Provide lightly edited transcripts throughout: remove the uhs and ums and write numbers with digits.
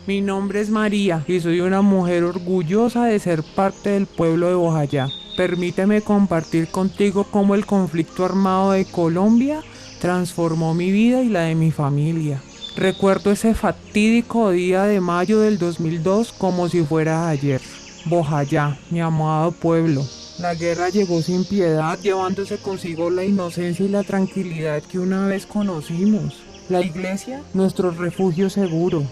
Mi nombre es María y soy una mujer orgullosa de ser parte del pueblo de Bojayá. Permíteme compartir contigo cómo el conflicto armado de Colombia transformó mi vida y la de mi familia. Recuerdo ese fatídico día de mayo del 2002 como si fuera ayer. Bojayá, mi amado pueblo. La guerra llegó sin piedad, llevándose consigo la inocencia y la tranquilidad que una vez conocimos. La iglesia, nuestro refugio seguro.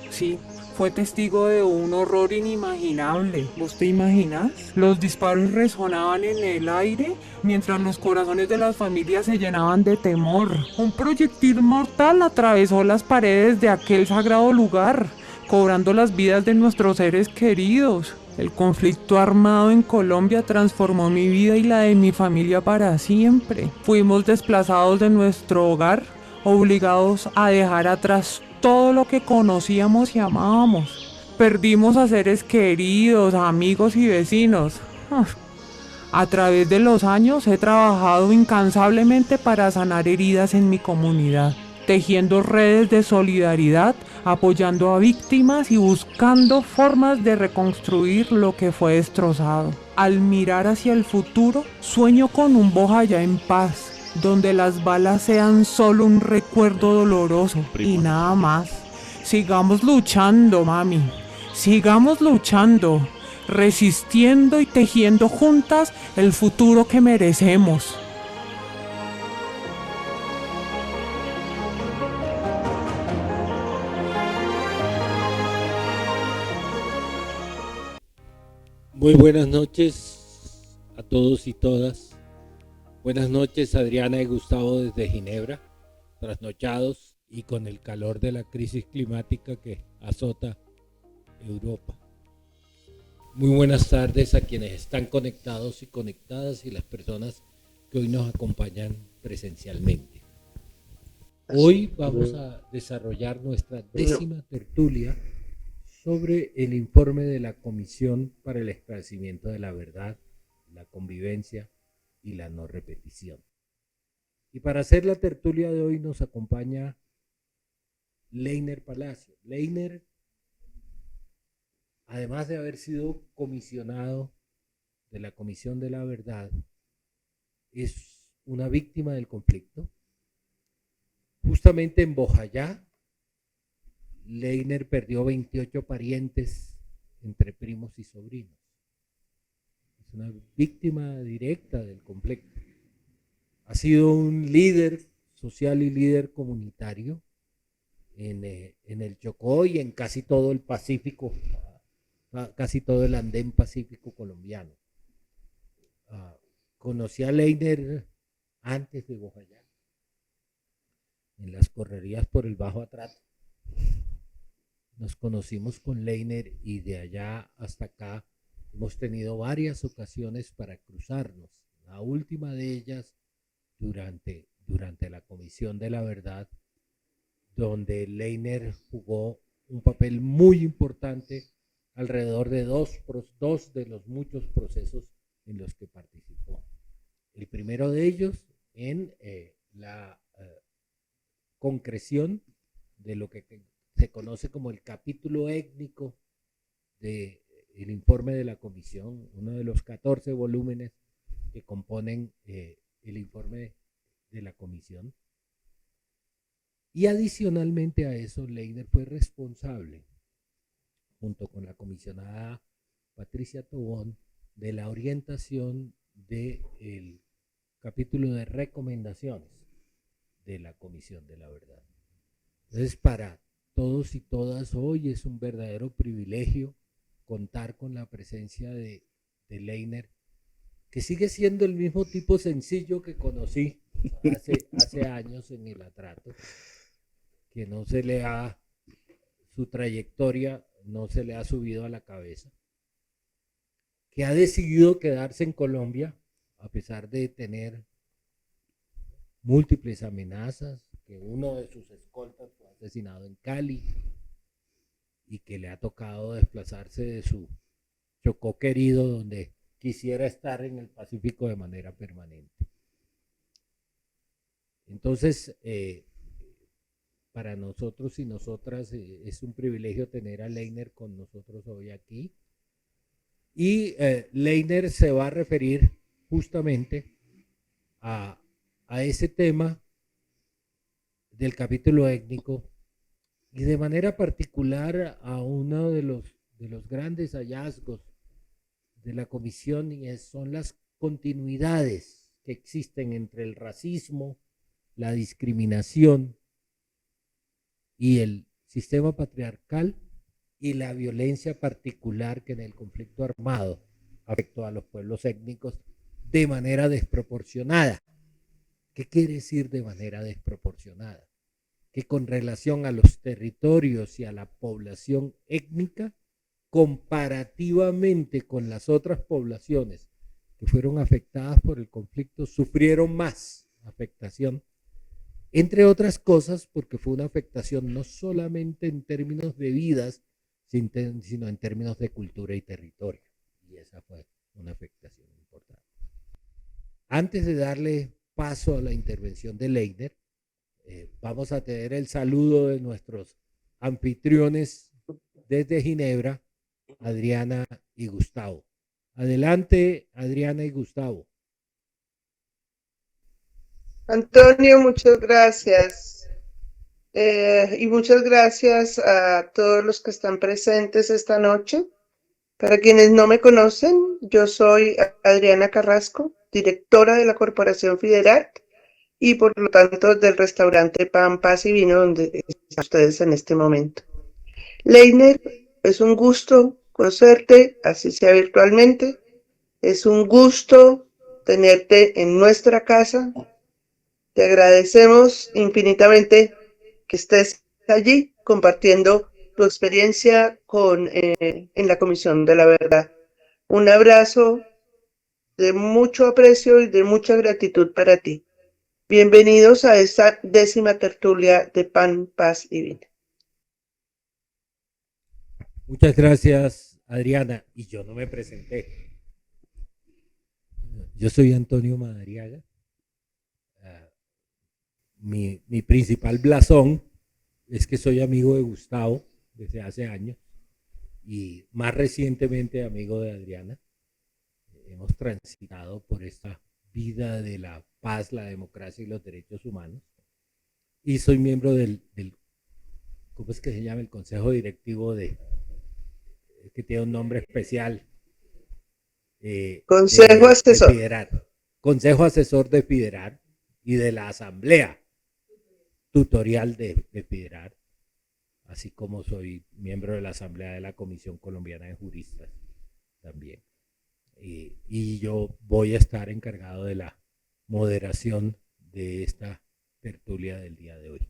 Sí, fue testigo de un horror inimaginable. ¿Vos te imaginas? Los disparos resonaban en el aire mientras los corazones de las familias se llenaban de temor. Un proyectil mortal atravesó las paredes de aquel sagrado lugar, cobrando las vidas de nuestros seres queridos. El conflicto armado en Colombia transformó mi vida y la de mi familia para siempre. Fuimos desplazados de nuestro hogar, obligados a dejar atrás todo lo que conocíamos y amábamos. Perdimos a seres queridos, amigos y vecinos. A través de los años he trabajado incansablemente para sanar heridas en mi comunidad, tejiendo redes de solidaridad, apoyando a víctimas y buscando formas de reconstruir lo que fue destrozado. Al mirar hacia el futuro, sueño con un Bojayá en paz, donde las balas sean solo un recuerdo doloroso y nada más. Sigamos luchando, mami. Sigamos luchando, resistiendo y tejiendo juntas el futuro que merecemos. Muy buenas noches a todos y todas. Buenas noches, Adriana y Gustavo desde Ginebra, trasnochados y con el calor de la crisis climática que azota Europa. Muy buenas tardes a quienes están conectados y conectadas y las personas que hoy nos acompañan presencialmente. Hoy vamos a desarrollar nuestra 10ª tertulia sobre el informe de la Comisión para el Esclarecimiento de la Verdad, la Convivencia y la No Repetición. Y para hacer la tertulia de hoy nos acompaña Leiner Palacio. Leiner, además de haber sido comisionado de la Comisión de la Verdad, es una víctima del conflicto. Justamente en Bojayá, Leiner perdió 28 parientes entre primos y sobrinos. Es una víctima directa del conflicto. Ha sido un líder social y líder comunitario en el Chocó y en casi todo el Pacífico, casi todo el andén pacífico colombiano. Conocí a Leiner antes de Bojayá, en las correrías por el Bajo Atrato. Nos conocimos con Leiner y de allá hasta acá hemos tenido varias ocasiones para cruzarnos. La última de ellas durante la Comisión de la Verdad, donde Leiner jugó un papel muy importante alrededor de dos de los muchos procesos en los que participó. El primero de ellos en la concreción de lo que se conoce como el capítulo étnico del informe de la comisión, uno de los 14 volúmenes que componen el informe de la comisión. Y adicionalmente a eso, Leiner fue responsable, junto con la comisionada Patricia Tobón, de la orientación del capítulo de recomendaciones de la Comisión de la Verdad. Entonces, para todos y todas, hoy es un verdadero privilegio contar con la presencia de Leiner, que sigue siendo el mismo tipo sencillo que conocí hace años en el Atrato, que no se le ha, su trayectoria no se le ha subido a la cabeza, que ha decidido quedarse en Colombia a pesar de tener múltiples amenazas, que uno de sus escoltas fue asesinado en Cali y que le ha tocado desplazarse de su Chocó querido, donde quisiera estar en el Pacífico de manera permanente. Entonces, para nosotros y nosotras es un privilegio tener a Leiner con nosotros hoy aquí. Y Leiner se va a referir justamente a ese tema del capítulo étnico y de manera particular a uno de los grandes hallazgos de la comisión y son las continuidades que existen entre el racismo, la discriminación y el sistema patriarcal y la violencia particular que en el conflicto armado afectó a los pueblos étnicos de manera desproporcionada. ¿Qué quiere decir de manera desproporcionada? Que con relación a los territorios y a la población étnica, comparativamente con las otras poblaciones que fueron afectadas por el conflicto, sufrieron más afectación, entre otras cosas porque fue una afectación no solamente en términos de vidas, sino en términos de cultura y territorio. Y esa fue una afectación importante. Antes de darle paso a la intervención de Leiner, vamos a tener el saludo de nuestros anfitriones desde Ginebra, Adriana y Gustavo. Adelante, Adriana y Gustavo. Antonio, muchas gracias. Y muchas gracias a todos los que están presentes esta noche. Para quienes no me conocen, yo soy Adriana Carrasco, directora de la Corporación Fiderat y por lo tanto del restaurante Pan, Paz y Vino donde están ustedes en este momento. Leiner, es un gusto conocerte, así sea virtualmente. Es un gusto tenerte en nuestra casa. Te agradecemos infinitamente que estés allí compartiendo tu experiencia en la Comisión de la Verdad. Un abrazo de mucho aprecio y de mucha gratitud para ti. Bienvenidos a esta 10ª tertulia de Pan, Paz y Vino. Muchas gracias, Adriana. Y yo no me presenté. Yo soy Antonio Madariaga. Mi principal blasón es que soy amigo de Gustavo desde hace años y más recientemente amigo de Adriana. Hemos transitado por esta vida de la paz, la democracia y los derechos humanos. Y soy miembro del ¿cómo es que se llama? El Consejo Directivo que tiene un nombre especial. Consejo Asesor. De Fiderat. Consejo Asesor de Fiderat y de la Asamblea Tutorial de Fiderat, así como soy miembro de la Asamblea de la Comisión Colombiana de Juristas también. Y yo voy a estar encargado de la moderación de esta tertulia del día de hoy.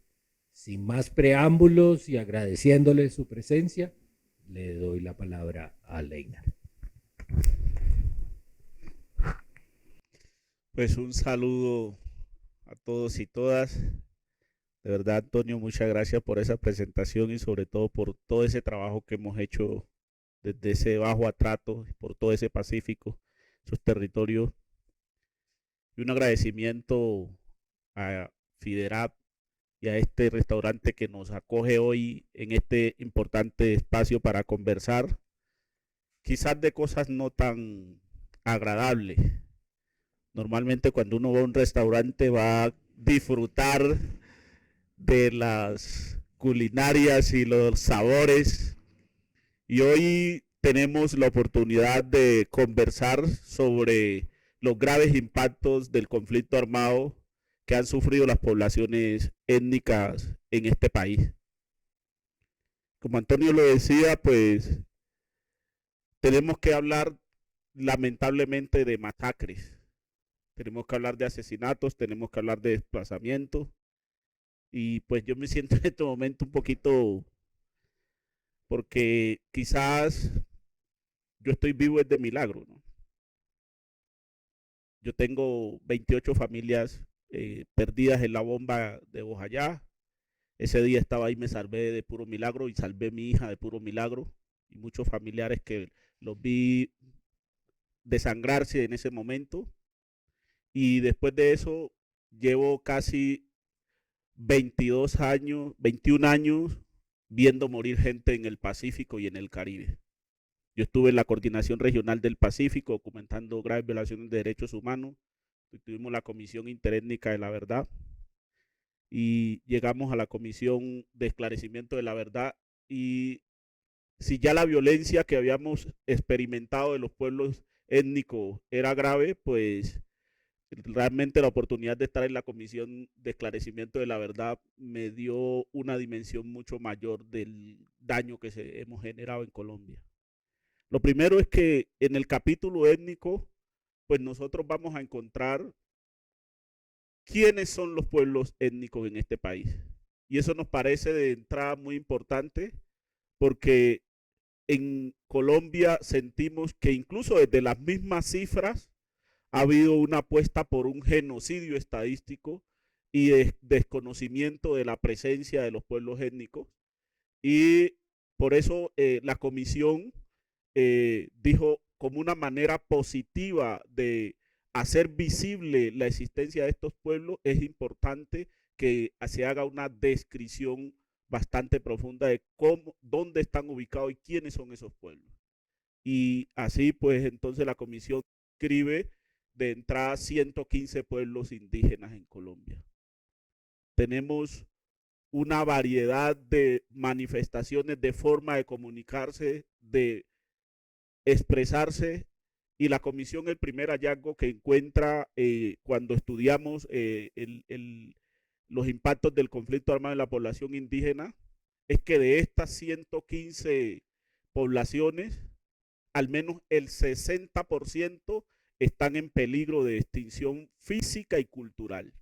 Sin más preámbulos y agradeciéndole su presencia, le doy la palabra a Leiner. Pues un saludo a todos y todas. De verdad, Antonio, muchas gracias por esa presentación y sobre todo por todo ese trabajo que hemos hecho desde ese bajo atrato, por todo ese Pacífico, esos territorios. Y un agradecimiento a Fiderat y a este restaurante que nos acoge hoy en este importante espacio para conversar, quizás de cosas no tan agradables. Normalmente cuando uno va a un restaurante va a disfrutar de las culinarias y los sabores. Y hoy tenemos la oportunidad de conversar sobre los graves impactos del conflicto armado que han sufrido las poblaciones étnicas en este país. Como Antonio lo decía, pues tenemos que hablar lamentablemente de masacres. Tenemos que hablar de asesinatos, tenemos que hablar de desplazamientos. Y pues yo me siento en este momento un poquito, porque quizás yo estoy vivo es de milagro, ¿no? Yo tengo 28 familias perdidas en la bomba de Bojayá. Ese día estaba ahí, me salvé de puro milagro y salvé a mi hija de puro milagro. Y muchos familiares que los vi desangrarse en ese momento. Y después de eso llevo casi 22 años, 21 años viendo morir gente en el Pacífico y en el Caribe. Yo estuve en la Coordinación Regional del Pacífico documentando graves violaciones de derechos humanos. Tuvimos la Comisión Interétnica de la Verdad y llegamos a la Comisión de Esclarecimiento de la Verdad. Y si ya la violencia que habíamos experimentado de los pueblos étnicos era grave, pues realmente la oportunidad de estar en la Comisión de Esclarecimiento de la Verdad me dio una dimensión mucho mayor del daño que hemos generado en Colombia. Lo primero es que en el capítulo étnico, pues nosotros vamos a encontrar quiénes son los pueblos étnicos en este país. Y eso nos parece de entrada muy importante porque en Colombia sentimos que incluso desde las mismas cifras ha habido una apuesta por un genocidio estadístico y desconocimiento de la presencia de los pueblos étnicos. Y por eso la comisión dijo como una manera positiva de hacer visible la existencia de estos pueblos, es importante que se haga una descripción bastante profunda de cómo, dónde están ubicados y quiénes son esos pueblos. Y así pues entonces la comisión escribe de entrada 115 pueblos indígenas en Colombia. Tenemos una variedad de manifestaciones, de forma de comunicarse, de expresarse, y la comisión, el primer hallazgo que encuentra cuando estudiamos los impactos del conflicto armado en la población indígena, es que de estas 115 poblaciones, al menos el 60% están en peligro de extinción física y cultural.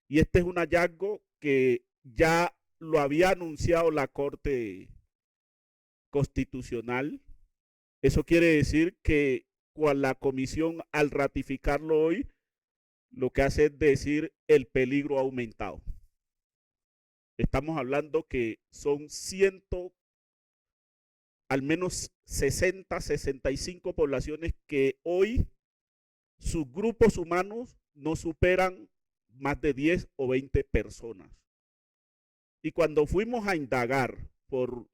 Y este es un hallazgo que ya lo había anunciado la Corte Constitucional. Eso quiere decir que con la comisión, al ratificarlo hoy, lo que hace es decir el peligro ha aumentado. Estamos hablando que son al menos 60, 65 poblaciones que hoy sus grupos humanos no superan más de 10 o 20 personas. Y cuando fuimos a indagar por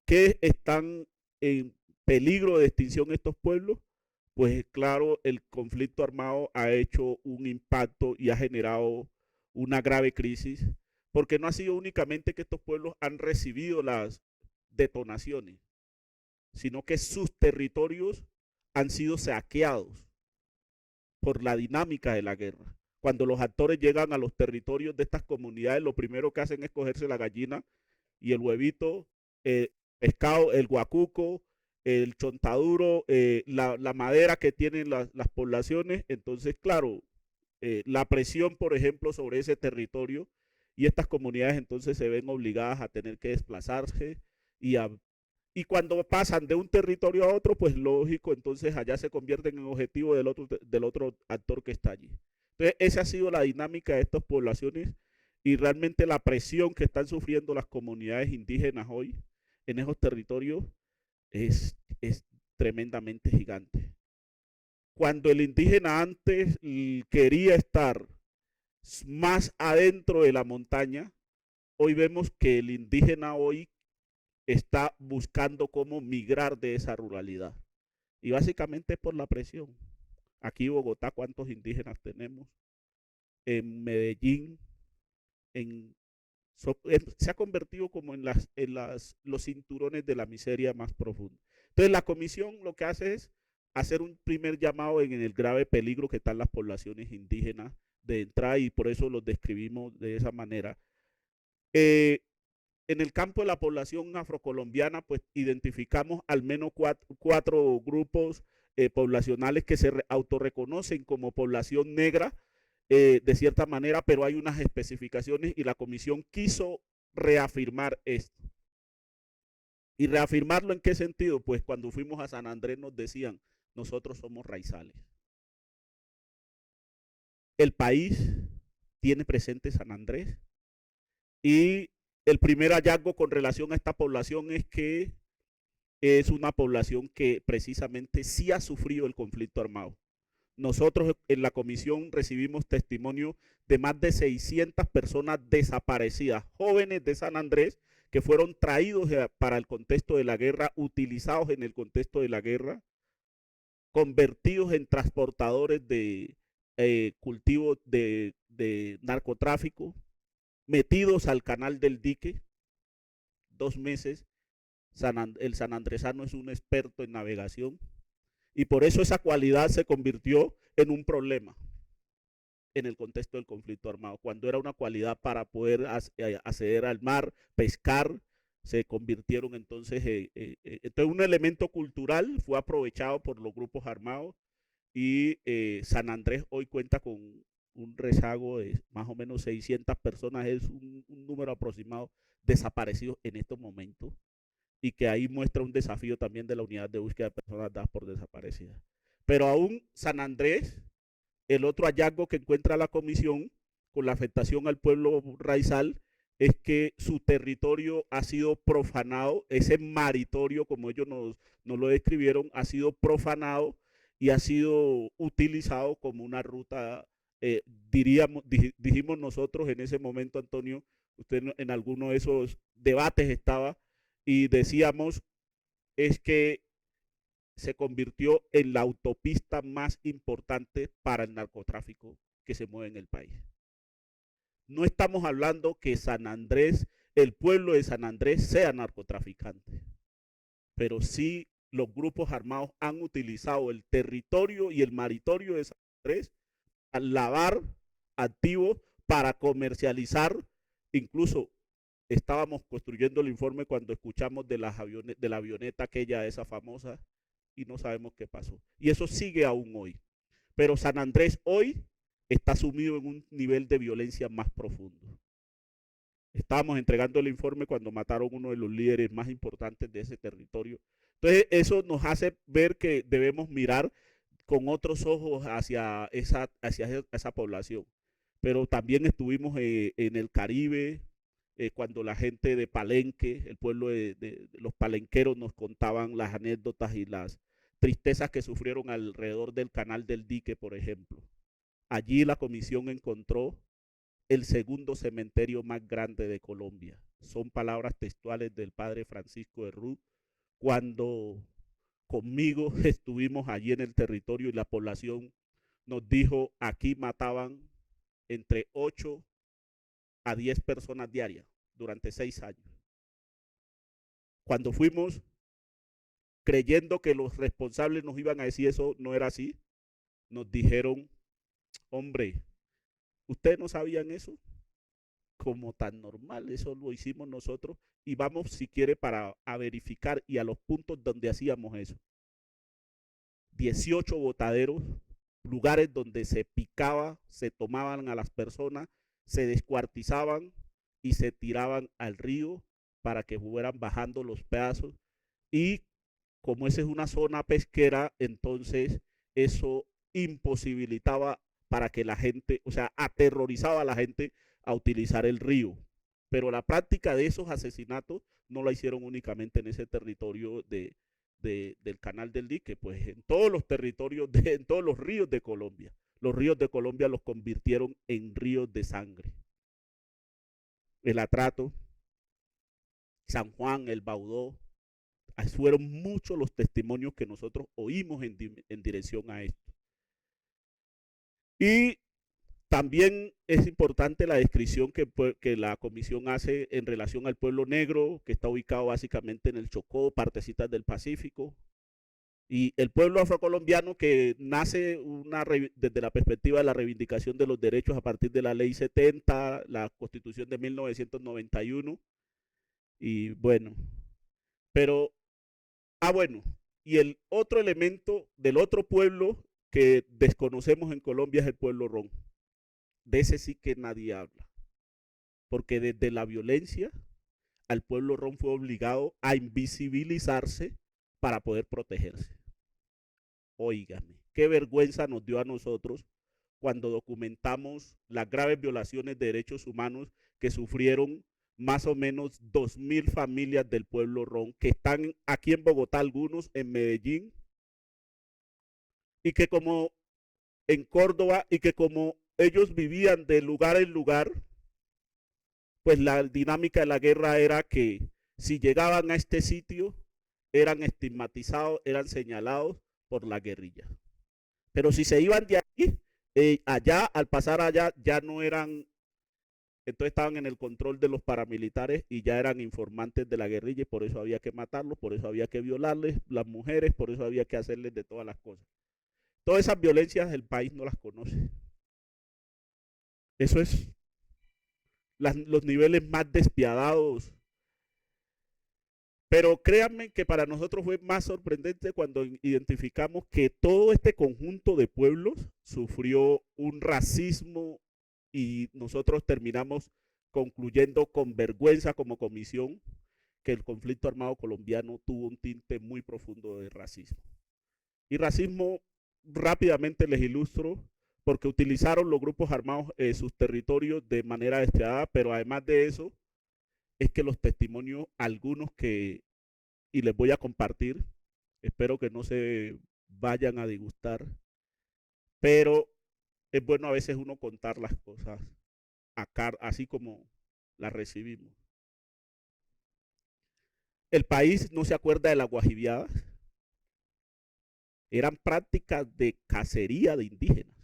qué están en peligro de extinción estos pueblos, pues claro, el conflicto armado ha hecho un impacto y ha generado una grave crisis, porque no ha sido únicamente que estos pueblos han recibido las detonaciones, sino que sus territorios han sido saqueados por la dinámica de la guerra. Cuando los actores llegan a los territorios de estas comunidades, lo primero que hacen es cogerse la gallina y el huevito, pescado, el guacuco, el chontaduro, la madera que tienen las poblaciones. Entonces, claro, la presión, por ejemplo, sobre ese territorio, y estas comunidades entonces se ven obligadas a tener que desplazarse y cuando pasan de un territorio a otro, pues lógico, entonces allá se convierten en objetivo del otro actor que está allí. Entonces, esa ha sido la dinámica de estas poblaciones y realmente la presión que están sufriendo las comunidades indígenas hoy en esos territorios es tremendamente gigante. Cuando el indígena antes quería estar más adentro de la montaña, hoy vemos que el indígena hoy está buscando cómo migrar de esa ruralidad. Y básicamente por la presión. Aquí en Bogotá, ¿cuántos indígenas tenemos? En Medellín, se ha convertido como en los cinturones de la miseria más profunda. Entonces la comisión lo que hace es hacer un primer llamado en el grave peligro que están las poblaciones indígenas de entrada, y por eso los describimos de esa manera. En el campo de la población afrocolombiana, pues identificamos al menos cuatro grupos poblacionales que se autorreconocen como población negra, de cierta manera, pero hay unas especificaciones y la comisión quiso reafirmar esto. ¿Y reafirmarlo en qué sentido? Pues cuando fuimos a San Andrés nos decían, nosotros somos raizales. El país tiene presente San Andrés y el primer hallazgo con relación a esta población es que es una población que precisamente sí ha sufrido el conflicto armado. nosotros en la comisión recibimos testimonio de más de 600 personas desaparecidas, jóvenes de San Andrés, que fueron traídos para el contexto de la guerra, utilizados en el contexto de la guerra, convertidos en transportadores de cultivo de narcotráfico, metidos al canal del dique, 2 meses. El sanandresano es un experto en navegación y por eso esa cualidad se convirtió en un problema en el contexto del conflicto armado. Cuando era una cualidad para poder acceder al mar, pescar, se convirtieron entonces, entonces un elemento cultural fue aprovechado por los grupos armados y San Andrés hoy cuenta con un rezago de más o menos 600 personas, es un número aproximado desaparecidos en estos momentos, y que ahí muestra un desafío también de la unidad de búsqueda de personas dadas por desaparecidas. Pero aún San Andrés, el otro hallazgo que encuentra la comisión con la afectación al pueblo raizal es que su territorio ha sido profanado, ese maritorio, como ellos nos lo describieron, ha sido profanado y ha sido utilizado como una ruta, dijimos nosotros en ese momento, Antonio, usted en alguno de esos debates estaba, y decíamos, es que se convirtió en la autopista más importante para el narcotráfico que se mueve en el país. No estamos hablando que San Andrés, el pueblo de San Andrés sea narcotraficante, pero sí los grupos armados han utilizado el territorio y el maritorio de San Andrés para lavar activos, para comercializar. Incluso estábamos construyendo el informe cuando escuchamos de la avioneta aquella, esa famosa, y no sabemos qué pasó. Y eso sigue aún hoy. Pero San Andrés hoy está sumido en un nivel de violencia más profundo. Estábamos entregando el informe cuando mataron uno de los líderes más importantes de ese territorio. Entonces eso nos hace ver que debemos mirar con otros ojos hacia esa población. Pero también estuvimos en el Caribe, cuando la gente de Palenque, el pueblo de los palenqueros nos contaban las anécdotas y las tristezas que sufrieron alrededor del canal del dique, por ejemplo. Allí la comisión encontró el segundo cementerio más grande de Colombia. Son palabras textuales del padre Francisco de Ruz, cuando conmigo estuvimos allí en el territorio y la población nos dijo, aquí mataban entre 8 a 10 personas diarias durante 6 años. Cuando fuimos creyendo que los responsables nos iban a decir eso no era así, nos dijeron, hombre, ¿ustedes no sabían eso? Como tan normal, eso lo hicimos nosotros y vamos si quiere a verificar y a los puntos donde hacíamos eso. 18 botaderos, lugares donde se picaba, se tomaban a las personas, se descuartizaban y se tiraban al río para que fueran bajando los pedazos. Y como esa es una zona pesquera, entonces eso imposibilitaba para que la gente, o sea, aterrorizaba a la gente a utilizar el río. Pero la práctica de esos asesinatos no la hicieron únicamente en ese territorio del canal del dique, pues en todos los territorios, en todos los ríos de Colombia. Los ríos de Colombia los convirtieron en ríos de sangre. El Atrato, San Juan, el Baudó, fueron muchos los testimonios que nosotros oímos en dirección a esto. Y también es importante la descripción que la comisión hace en relación al pueblo negro, que está ubicado básicamente en el Chocó, partecitas del Pacífico, y el pueblo afrocolombiano que nace desde la perspectiva de la reivindicación de los derechos a partir de la Ley 70, la Constitución de 1991, y bueno, pero, bueno, y el otro elemento del otro pueblo que desconocemos en Colombia es el pueblo ron. De ese sí que nadie habla, porque desde la violencia al pueblo ron fue obligado a invisibilizarse para poder protegerse. Óigame, qué vergüenza nos dio a nosotros cuando documentamos las graves violaciones de derechos humanos que sufrieron más o menos 2.000 familias del pueblo ron, que están aquí en Bogotá, algunos en Medellín, y que como en Córdoba y que como ellos vivían de lugar en lugar, pues la dinámica de la guerra era que si llegaban a este sitio eran estigmatizados, eran señalados por la guerrilla. Pero si se iban de aquí, allá, al pasar allá, ya no eran, entonces estaban en el control de los paramilitares y ya eran informantes de la guerrilla y por eso había que matarlos, por eso había que violarles las mujeres, por eso había que hacerles de todas las cosas. Todas esas violencias el país no las conoce. Eso es los niveles más despiadados. Pero créanme que para nosotros fue más sorprendente cuando identificamos que todo este conjunto de pueblos sufrió un racismo y nosotros terminamos concluyendo con vergüenza como comisión que el conflicto armado colombiano tuvo un tinte muy profundo de racismo. Y racismo rápidamente les ilustro porque utilizaron los grupos armados sus territorios de manera despiadada, pero además de eso es que los testimonios, algunos que, y les voy a compartir, espero que no se vayan a disgustar, pero es bueno a veces uno contar las cosas acá, así como las recibimos. El país no se acuerda de las guajibiadas, eran prácticas de cacería de indígenas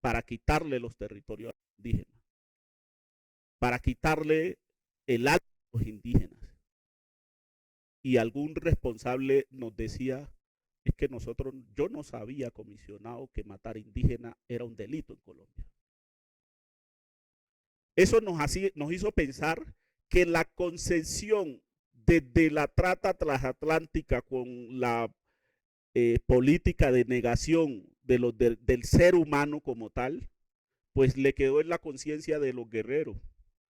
para quitarle los territorios indígenas, para quitarle el alma a los indígenas. Y algún responsable nos decía, es que yo no sabía, comisionado, que matar indígenas era un delito en Colombia. Eso nos hizo pensar que la concesión desde la trata transatlántica con la política de negación del ser humano como tal, pues le quedó en la conciencia de los guerreros.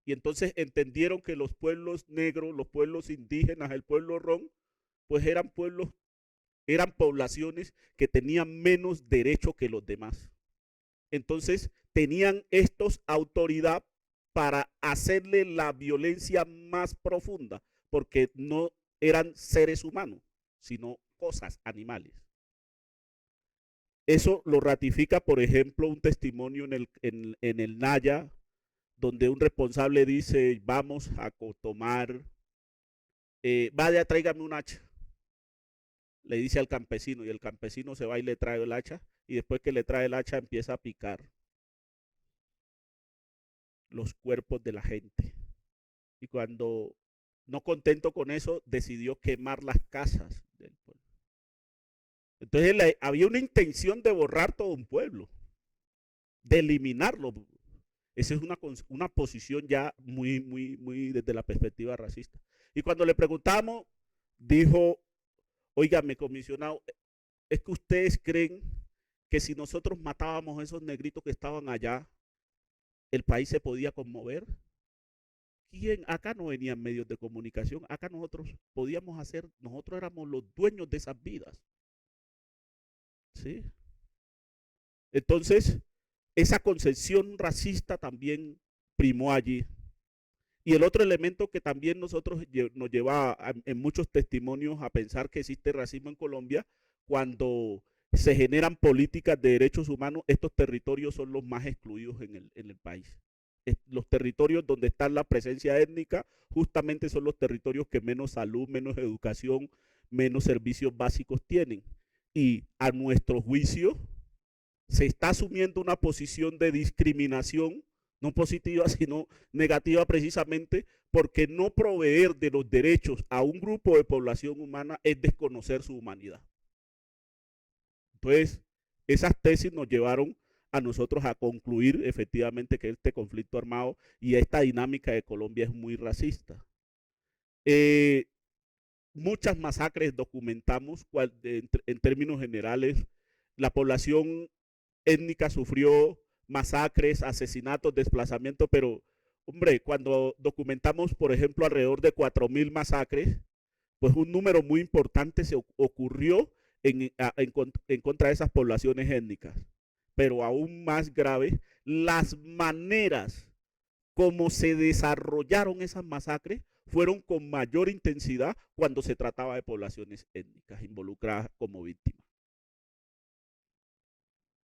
Y entonces entendieron que los pueblos negros, los pueblos indígenas, el pueblo ron, pues eran poblaciones que tenían menos derecho que los demás. Entonces tenían estos autoridad para hacerle la violencia más profunda, porque no eran seres humanos, sino cosas, animales. Eso lo ratifica, por ejemplo, un testimonio en el Naya, donde un responsable dice, vamos a tomar, vaya, tráigame un hacha. Le dice al campesino, y el campesino se va y le trae el hacha, y después que le trae el hacha empieza a picar los cuerpos de la gente. Y cuando, no contento con eso, decidió quemar las casas del pueblo. Entonces había una intención de borrar todo un pueblo, de eliminarlo. Esa es una posición ya muy desde la perspectiva racista. Y cuando le preguntamos, dijo, óigame, comisionado, es que ustedes creen que si nosotros matábamos a esos negritos que estaban allá, el país se podía conmover. ¿Quién? Acá no venían medios de comunicación, acá nosotros nosotros éramos los dueños de esas vidas. ¿Sí? Entonces, esa concepción racista también primó allí. Y el otro elemento que también nos lleva en muchos testimonios a pensar que existe racismo en Colombia, cuando se generan políticas de derechos humanos, estos territorios son los más excluidos en el país. Los territorios donde está la presencia étnica justamente son los territorios que menos salud, menos educación, menos servicios básicos tienen. Y a nuestro juicio se está asumiendo una posición de discriminación, no positiva, sino negativa precisamente porque no proveer de los derechos a un grupo de población humana es desconocer su humanidad. Entonces, esas tesis nos llevaron a nosotros a concluir efectivamente que este conflicto armado y esta dinámica de Colombia es muy racista. Muchas masacres documentamos en términos generales. La población étnica sufrió masacres, asesinatos, desplazamientos, pero hombre, cuando documentamos, por ejemplo, alrededor de 4.000 masacres, pues un número muy importante se ocurrió en contra de esas poblaciones étnicas. Pero aún más grave, las maneras como se desarrollaron esas masacres fueron con mayor intensidad cuando se trataba de poblaciones étnicas involucradas como víctimas.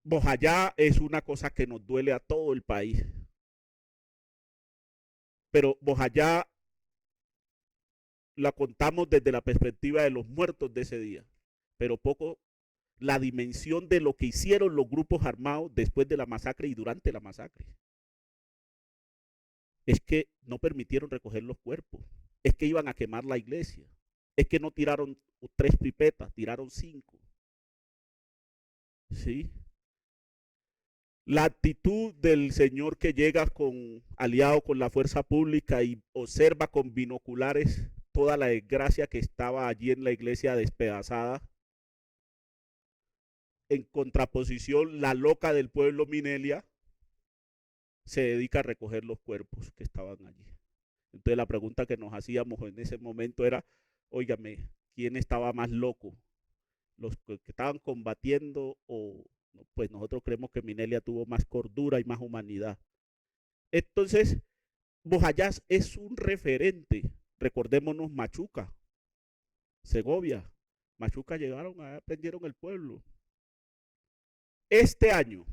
Bojayá es una cosa que nos duele a todo el país. Pero Bojayá la contamos desde la perspectiva de los muertos de ese día, pero poco la dimensión de lo que hicieron los grupos armados después de la masacre y durante la masacre. Es que no permitieron recoger los cuerpos, es que iban a quemar la iglesia, es que no tiraron 3 pipetas, tiraron 5. ¿Sí? La actitud del señor que llega aliado con la fuerza pública y observa con binoculares toda la desgracia que estaba allí en la iglesia despedazada. En contraposición, la loca del pueblo Minelia se dedica a recoger los cuerpos que estaban allí. Entonces la pregunta que nos hacíamos en ese momento era, óigame, ¿quién estaba más loco? ¿Los que estaban combatiendo o pues nosotros creemos que Minelia tuvo más cordura y más humanidad? Entonces, Bojayá es un referente. Recordémonos Machuca, Segovia. Machuca llegaron, prendieron el pueblo. Este año,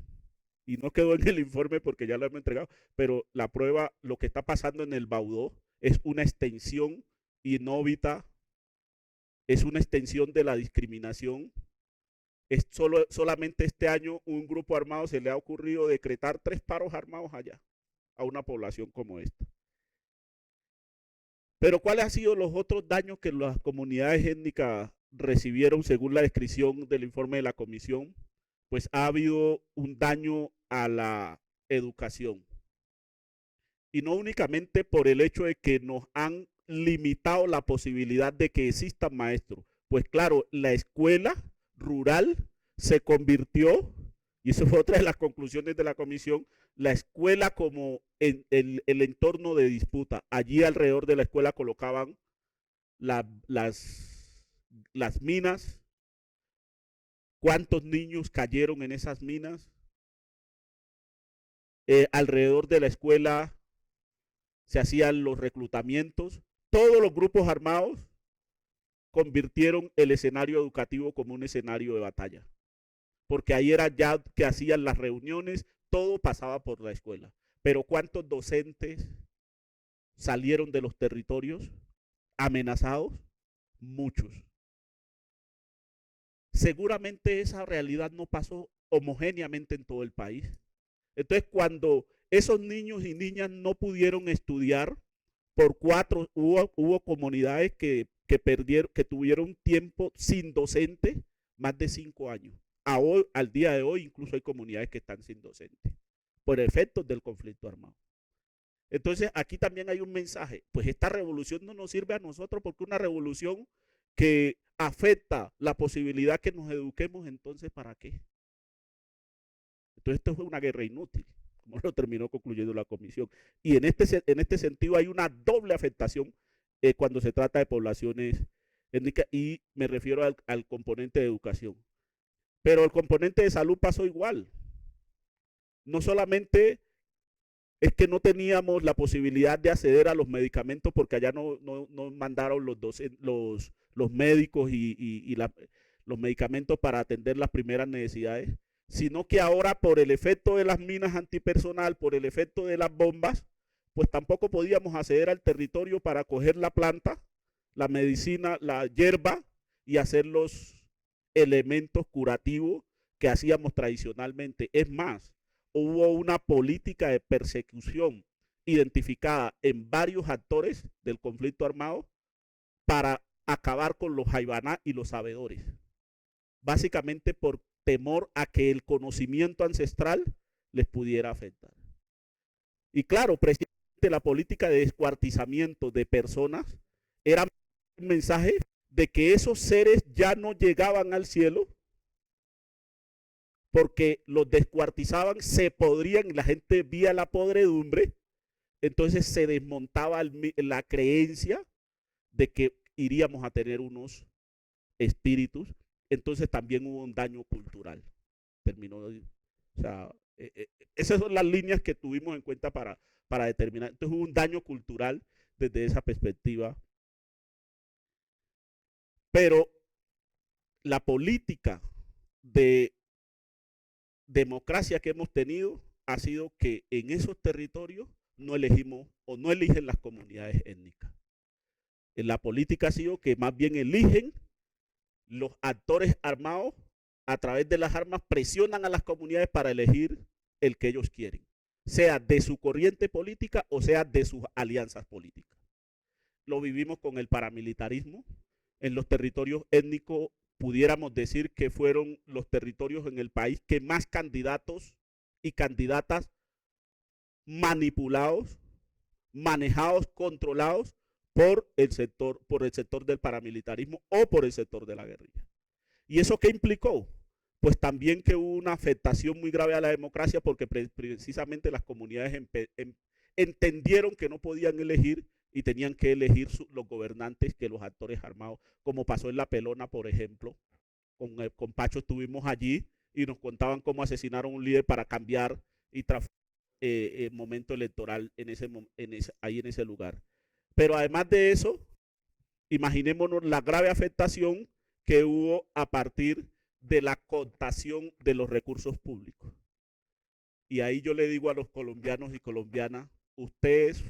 y no quedó en el informe porque ya lo hemos entregado, pero la prueba, lo que está pasando en el Baudó es una extensión inhóbita, es una extensión de la discriminación. Es solamente este año un grupo armado se le ha ocurrido decretar 3 paros armados allá, a una población como esta. Pero ¿cuáles han sido los otros daños que las comunidades étnicas recibieron según la descripción del informe de la comisión? Pues ha habido un daño a la educación. Y no únicamente por el hecho de que nos han limitado la posibilidad de que existan maestros. Pues claro, la escuela rural se convirtió, y eso fue otra de las conclusiones de la comisión, la escuela como el entorno de disputa. Allí alrededor de la escuela colocaban las minas. ¿Cuántos niños cayeron en esas minas? Alrededor de la escuela se hacían los reclutamientos. Todos los grupos armados convirtieron el escenario educativo como un escenario de batalla. Porque ahí era ya que hacían las reuniones, todo pasaba por la escuela. Pero ¿cuántos docentes salieron de los territorios amenazados? Muchos. Seguramente esa realidad no pasó homogéneamente en todo el país. Entonces, cuando esos niños y niñas no pudieron estudiar, hubo comunidades que tuvieron tiempo sin docente más de 5 años. Al día de hoy, incluso hay comunidades que están sin docente por efectos del conflicto armado. Entonces, aquí también hay un mensaje. Pues esta revolución no nos sirve a nosotros porque una revolución que afecta la posibilidad que nos eduquemos, entonces, ¿para qué? Entonces, esto fue una guerra inútil, como lo terminó concluyendo la comisión. Y en este sentido hay una doble afectación cuando se trata de poblaciones étnicas, y me refiero al componente de educación. Pero el componente de salud pasó igual. No solamente es que no teníamos la posibilidad de acceder a los medicamentos porque allá no mandaron los médicos y los medicamentos para atender las primeras necesidades, sino que ahora por el efecto de las minas antipersonal, por el efecto de las bombas, pues tampoco podíamos acceder al territorio para coger la planta, la medicina, la hierba y hacer los elementos curativos que hacíamos tradicionalmente. Es más, hubo una política de persecución identificada en varios actores del conflicto armado para acabar con los jaibaná y los sabedores, básicamente por temor a que el conocimiento ancestral les pudiera afectar. Y claro, precisamente la política de descuartizamiento de personas era un mensaje de que esos seres ya no llegaban al cielo porque los descuartizaban, se podrían, la gente vía la podredumbre, entonces se desmontaba la creencia de que iríamos a tener unos espíritus. Entonces también hubo un daño cultural. O sea, esas son las líneas que tuvimos en cuenta para determinar. Entonces hubo un daño cultural desde esa perspectiva. Pero la política de democracia que hemos tenido ha sido que en esos territorios no elegimos o no eligen las comunidades étnicas. En la política ha sido que más bien eligen los actores armados, a través de las armas presionan a las comunidades para elegir el que ellos quieren, sea de su corriente política o sea de sus alianzas políticas. Lo vivimos con el paramilitarismo. En los territorios étnicos pudiéramos decir que fueron los territorios en el país que más candidatos y candidatas manipulados, manejados, controlados por el sector del paramilitarismo o por el sector de la guerrilla. ¿Y eso qué implicó? Pues también que hubo una afectación muy grave a la democracia, porque precisamente las comunidades entendieron que no podían elegir y tenían que elegir los gobernantes que los actores armados, como pasó en La Pelona, por ejemplo. Con Pacho estuvimos allí y nos contaban cómo asesinaron a un líder para cambiar y el momento electoral ahí en ese lugar. Pero además de eso, imaginémonos la grave afectación que hubo a partir de la cooptación de los recursos públicos. Y ahí yo le digo a los colombianos y colombianas, ustedes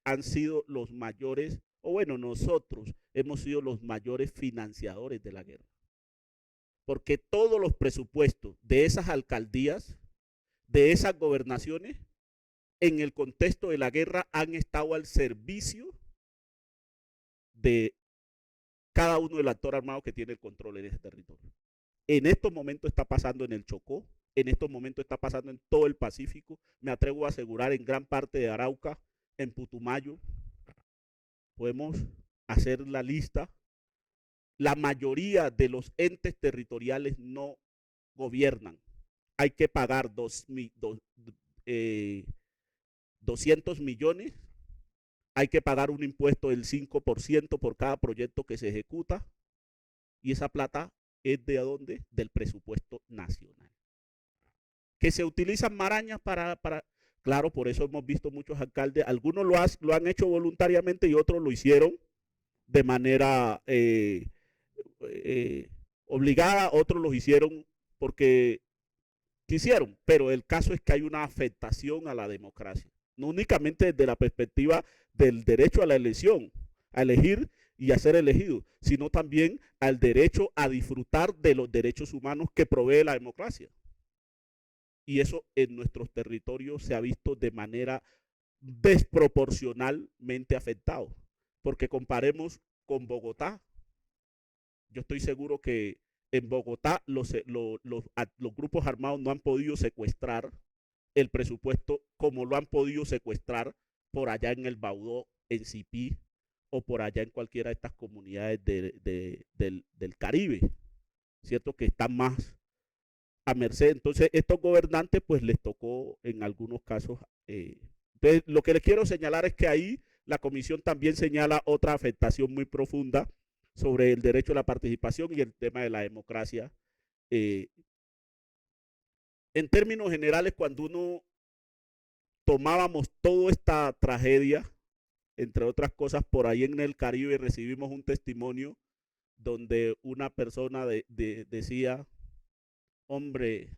han sido los mayores, o bueno, nosotros hemos sido los mayores financiadores de la guerra. Porque todos los presupuestos de esas alcaldías, de esas gobernaciones, en el contexto de la guerra han estado al servicio de cada uno del actor armado que tiene el control en ese territorio. En estos momentos está pasando en el Chocó, en estos momentos está pasando en todo el Pacífico, me atrevo a asegurar en gran parte de Arauca, en Putumayo. Podemos hacer la lista. La mayoría de los entes territoriales no gobiernan. Hay que pagar 200 millones, hay que pagar un impuesto del 5% por cada proyecto que se ejecuta, y esa plata es ¿de dónde? Del presupuesto nacional. Que se utilizan marañas para claro, por eso hemos visto muchos alcaldes, algunos lo han hecho voluntariamente y otros lo hicieron de manera obligada, otros lo hicieron porque quisieron, pero el caso es que hay una afectación a la democracia, no únicamente desde la perspectiva del derecho a la elección, a elegir y a ser elegido, sino también al derecho a disfrutar de los derechos humanos que provee la democracia. Y eso en nuestros territorios se ha visto de manera desproporcionalmente afectado, porque comparemos con Bogotá. Yo estoy seguro que en Bogotá los grupos armados no han podido secuestrar el presupuesto como lo han podido secuestrar por allá en el Baudó, en Cipí, o por allá en cualquiera de estas comunidades del Caribe, ¿cierto? Que están más a merced. Entonces, estos gobernantes, pues les tocó en algunos casos. Entonces, lo que les quiero señalar es que ahí la comisión también señala otra afectación muy profunda sobre el derecho a la participación y el tema de la democracia. En términos generales, cuando uno tomábamos toda esta tragedia, entre otras cosas, por ahí en el Caribe recibimos un testimonio donde una persona decía, hombre,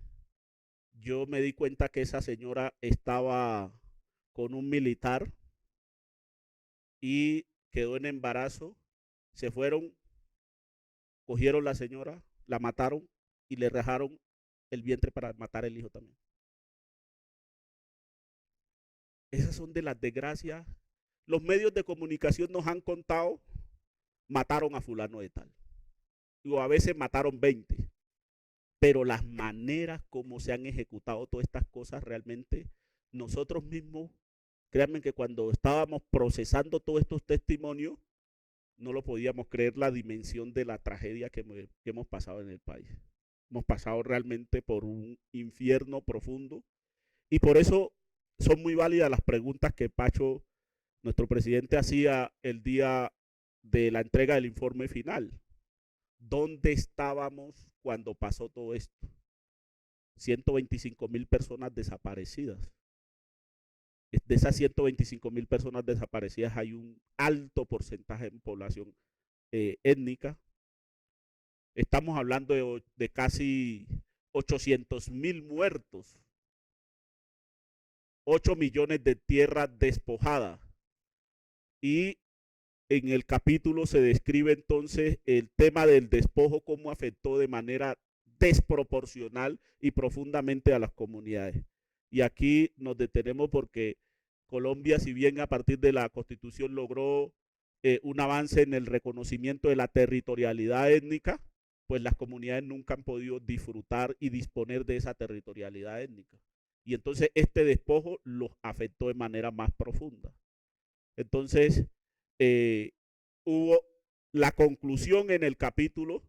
yo me di cuenta que esa señora estaba con un militar y quedó en embarazo, se fueron, cogieron la señora, la mataron y le rajaron el vientre para matar el hijo también. Esas son de las desgracias. Los medios de comunicación nos han contado, mataron a fulano de tal. O a veces mataron 20. Pero las maneras como se han ejecutado todas estas cosas, realmente nosotros mismos, créanme que cuando estábamos procesando todos estos testimonios, no lo podíamos creer, la dimensión de la tragedia que hemos pasado en el país. Hemos pasado realmente por un infierno profundo, y por eso son muy válidas las preguntas que Pacho, nuestro presidente, hacía el día de la entrega del informe final. ¿Dónde estábamos cuando pasó todo esto? 125,000 personas desaparecidas. De esas 125,000 personas desaparecidas hay un alto porcentaje de población étnica. Estamos hablando de casi 800.000 muertos, 8 millones de tierra despojada. Y en el capítulo se describe entonces el tema del despojo, cómo afectó de manera desproporcional y profundamente a las comunidades. Y aquí nos detenemos porque Colombia, si bien a partir de la Constitución logró un avance en el reconocimiento de la territorialidad étnica, pues las comunidades nunca han podido disfrutar y disponer de esa territorialidad étnica. Y entonces este despojo los afectó de manera más profunda. Entonces, hubo la conclusión en el capítulo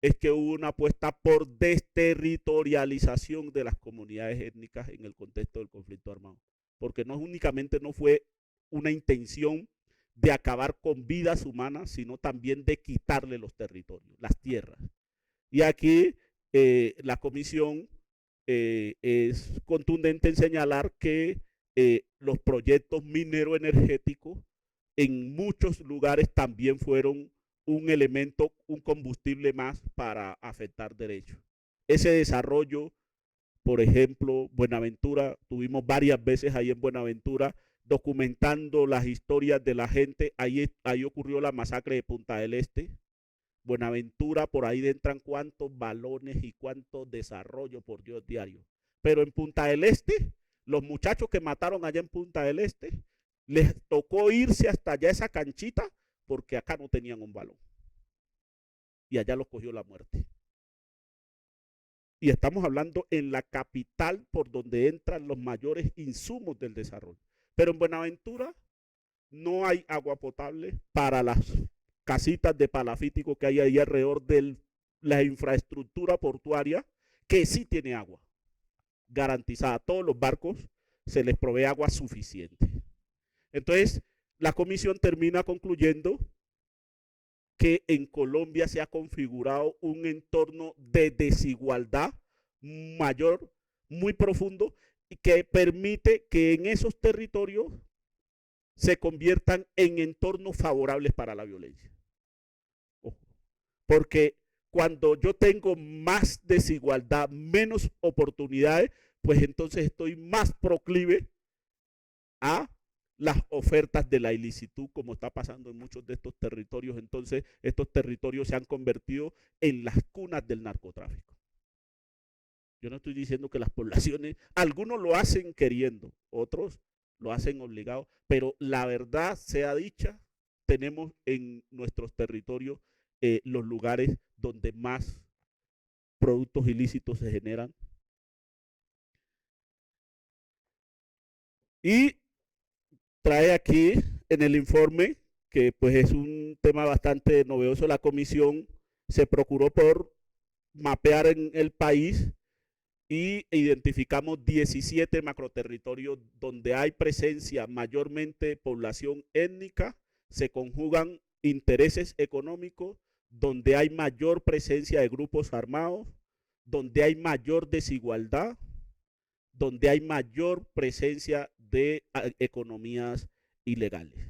es que hubo una apuesta por desterritorialización de las comunidades étnicas en el contexto del conflicto armado, porque no únicamente no fue una intención de acabar con vidas humanas, sino también de quitarle los territorios, las tierras. Y aquí la comisión es contundente en señalar que los proyectos minero-energéticos en muchos lugares también fueron un elemento, un combustible más para afectar derechos. Ese desarrollo, por ejemplo, Buenaventura, tuvimos varias veces ahí en Buenaventura documentando las historias de la gente. Ahí ocurrió la masacre de Punta del Este. Buenaventura, por ahí entran cuántos balones y cuántos desarrollos, por Dios, diario. Pero en Punta del Este, los muchachos que mataron allá en Punta del Este, les tocó irse hasta allá esa canchita porque acá no tenían un balón. Y allá los cogió la muerte. Y estamos hablando en la capital por donde entran los mayores insumos del desarrollo. Pero en Buenaventura no hay agua potable para las casitas de palafítico que hay ahí alrededor de la infraestructura portuaria, que sí tiene agua garantizada. A todos los barcos se les provee agua suficiente. Entonces, la comisión termina concluyendo que en Colombia se ha configurado un entorno de desigualdad mayor, muy profundo, y que permite que en esos territorios se conviertan en entornos favorables para la violencia. Porque cuando yo tengo más desigualdad, menos oportunidades, pues entonces estoy más proclive a las ofertas de la ilicitud, como está pasando en muchos de estos territorios. Entonces estos territorios se han convertido en las cunas del narcotráfico. Yo no estoy diciendo que las poblaciones, algunos lo hacen queriendo, otros lo hacen obligados, pero la verdad sea dicha, tenemos en nuestros territorios los lugares donde más productos ilícitos se generan. Y trae aquí en el informe, que pues es un tema bastante novedoso, la comisión se procuró por mapear en el país y identificamos 17 macroterritorios donde hay presencia mayormente población étnica, se conjugan intereses económicos, donde hay mayor presencia de grupos armados, donde hay mayor desigualdad, donde hay mayor presencia de economías ilegales.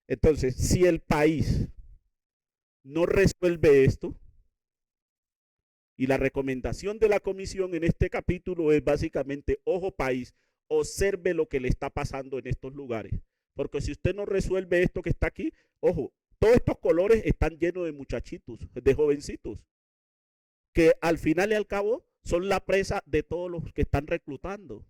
Entonces, si el país no resuelve esto, y la recomendación de la comisión en este capítulo es básicamente, ojo país, observe lo que le está pasando en estos lugares. Porque si usted no resuelve esto que está aquí, ojo, todos estos colores están llenos de muchachitos, de jovencitos, que al final y al cabo son la presa de todos los que están reclutando.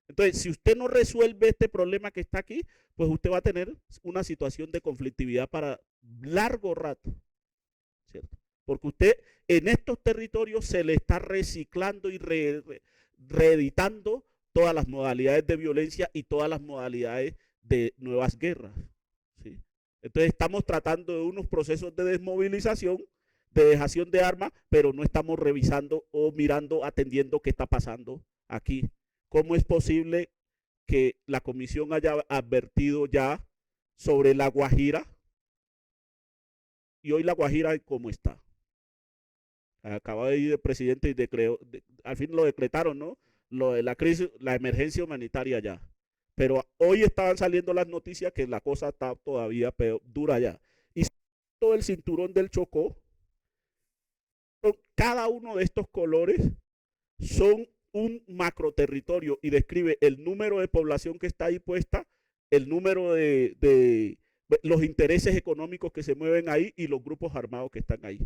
Entonces, si usted no resuelve este problema que está aquí, pues usted va a tener una situación de conflictividad para largo rato, ¿cierto? Porque usted en estos territorios se le está reciclando y reeditando todas las modalidades de violencia y todas las modalidades de nuevas guerras, ¿sí? Entonces estamos tratando de unos procesos de desmovilización, de dejación de armas, pero no estamos revisando o mirando, atendiendo qué está pasando aquí. ¿Cómo es posible que la comisión haya advertido ya sobre La Guajira? Y hoy La Guajira, ¿cómo está? Acaba de ir el presidente y al fin lo decretaron, ¿no? Lo de la crisis, la emergencia humanitaria ya. Pero hoy estaban saliendo las noticias que la cosa está todavía peor, dura ya. Y todo el cinturón del Chocó, cada uno de estos colores son un macroterritorio y describe el número de población que está ahí puesta, el número de los intereses económicos que se mueven ahí y los grupos armados que están ahí.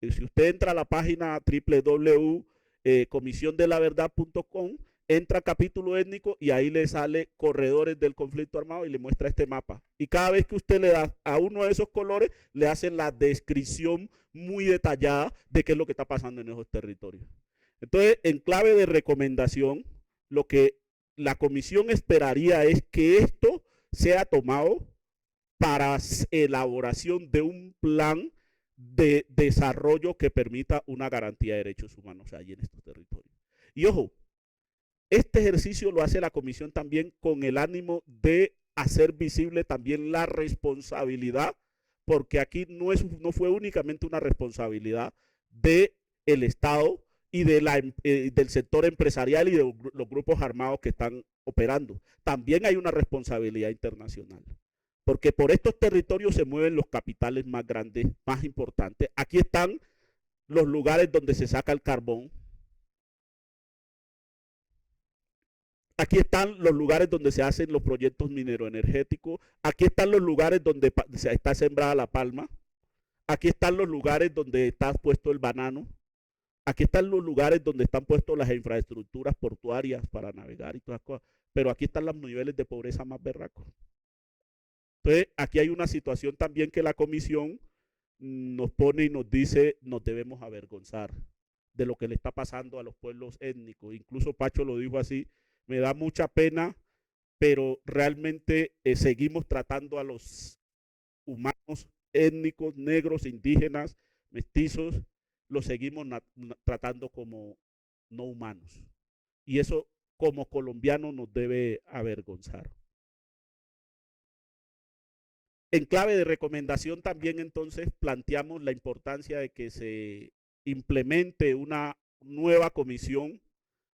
Y si usted entra a la página www.comisiondelaverdad.com, entra a capítulo étnico y ahí le sale corredores del conflicto armado y le muestra este mapa. Y cada vez que usted le da a uno de esos colores, le hacen la descripción muy detallada de qué es lo que está pasando en esos territorios. Entonces, en clave de recomendación, lo que la comisión esperaría es que esto sea tomado para elaboración de un plan de desarrollo que permita una garantía de derechos humanos allí en estos territorios. Y ojo, este ejercicio lo hace la comisión también con el ánimo de hacer visible también la responsabilidad, porque aquí no fue únicamente una responsabilidad del Estado y del sector empresarial y de los grupos armados que están operando. También hay una responsabilidad internacional, porque por estos territorios se mueven los capitales más grandes, más importantes. Aquí están los lugares donde se saca el carbón. Aquí están los lugares donde se hacen los proyectos mineroenergéticos. Aquí están los lugares donde está sembrada la palma. Aquí están los lugares donde está puesto el banano. Aquí están los lugares donde están puestas las infraestructuras portuarias para navegar y todas las cosas. Pero aquí están los niveles de pobreza más berracos. Entonces, aquí hay una situación también que la comisión nos pone y nos dice, nos debemos avergonzar de lo que le está pasando a los pueblos étnicos. Incluso Pacho lo dijo así, me da mucha pena, pero realmente seguimos tratando a los humanos étnicos, negros, indígenas, mestizos, los seguimos tratando como no humanos. Y eso como colombianos nos debe avergonzar. En clave de recomendación también entonces planteamos la importancia de que se implemente una nueva comisión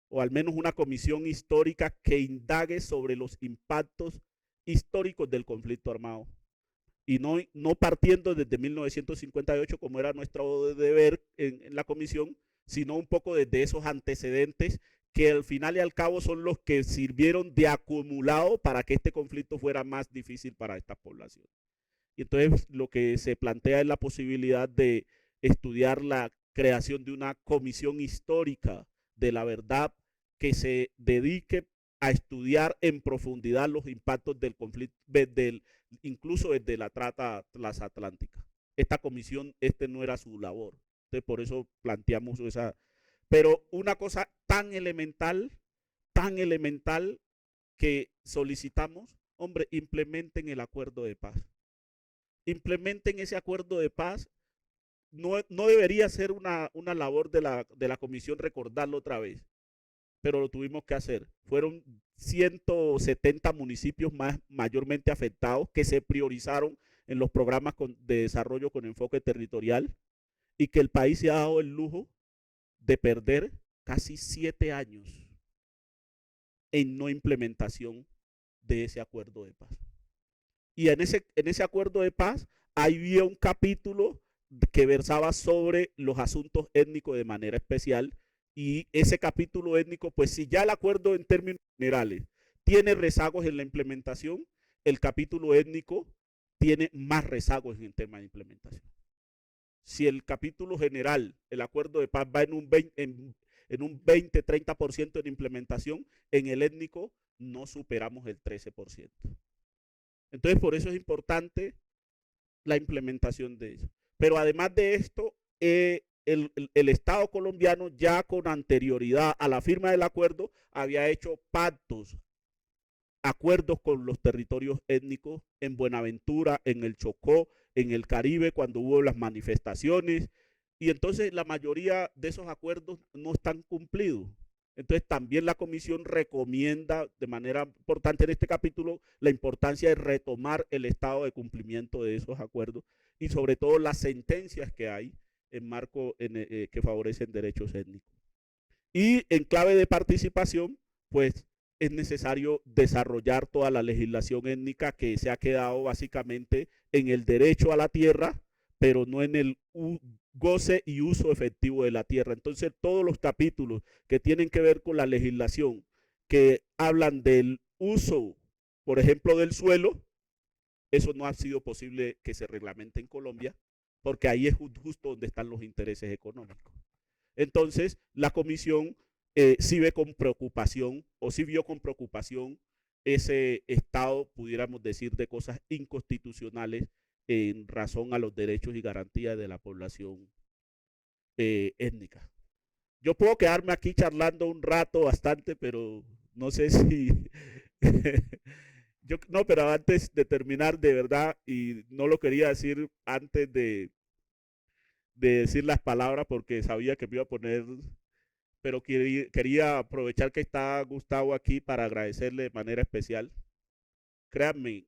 o al menos una comisión histórica que indague sobre los impactos históricos del conflicto armado. Y no partiendo desde 1958 como era nuestro deber en la comisión, sino un poco desde esos antecedentes que al final y al cabo son los que sirvieron de acumulado para que este conflicto fuera más difícil para esta población. Y entonces lo que se plantea es la posibilidad de estudiar la creación de una comisión histórica de la verdad que se dedique a estudiar en profundidad los impactos del conflicto, incluso desde la trata transatlántica. Esta comisión, no era su labor. Entonces, por eso planteamos esa. Pero una cosa tan elemental que solicitamos, hombre, implementen el acuerdo de paz. Implementen ese acuerdo de paz. No debería ser una labor de la comisión recordarlo otra vez, pero lo tuvimos que hacer. Fueron 170 municipios mayormente afectados que se priorizaron en los programas de desarrollo con enfoque territorial y que el país se ha dado el lujo de perder casi 7 años en no implementación de ese acuerdo de paz. Y en ese acuerdo de paz había un capítulo que versaba sobre los asuntos étnicos de manera especial. Y ese capítulo étnico, pues si ya el acuerdo en términos generales tiene rezagos en la implementación, el capítulo étnico tiene más rezagos en el tema de implementación. Si el capítulo general, el acuerdo de paz va en un 20-30% de implementación, en el étnico no superamos el 13%. Entonces por eso es importante la implementación de eso. Pero además de esto, el Estado colombiano ya con anterioridad a la firma del acuerdo había hecho acuerdos con los territorios étnicos en Buenaventura, en el Chocó, en el Caribe, cuando hubo las manifestaciones, y entonces la mayoría de esos acuerdos no están cumplidos. Entonces también la comisión recomienda de manera importante en este capítulo la importancia de retomar el estado de cumplimiento de esos acuerdos y sobre todo las sentencias que hay en marco que favorecen derechos étnicos. Y en clave de participación, pues es necesario desarrollar toda la legislación étnica que se ha quedado básicamente en el derecho a la tierra, pero no en el goce y uso efectivo de la tierra. Entonces, todos los capítulos que tienen que ver con la legislación, que hablan del uso, por ejemplo, del suelo, eso no ha sido posible que se reglamente en Colombia, porque ahí es justo donde están los intereses económicos. Entonces, la comisión sí ve con preocupación, o sí vio con preocupación ese estado, pudiéramos decir, de cosas inconstitucionales en razón a los derechos y garantías de la población étnica. Yo puedo quedarme aquí charlando un rato bastante, pero no sé si... no, pero antes de terminar, de verdad, y no lo quería decir antes de decir las palabras porque sabía que me iba a poner, pero quería aprovechar que está Gustavo aquí para agradecerle de manera especial. Créanme,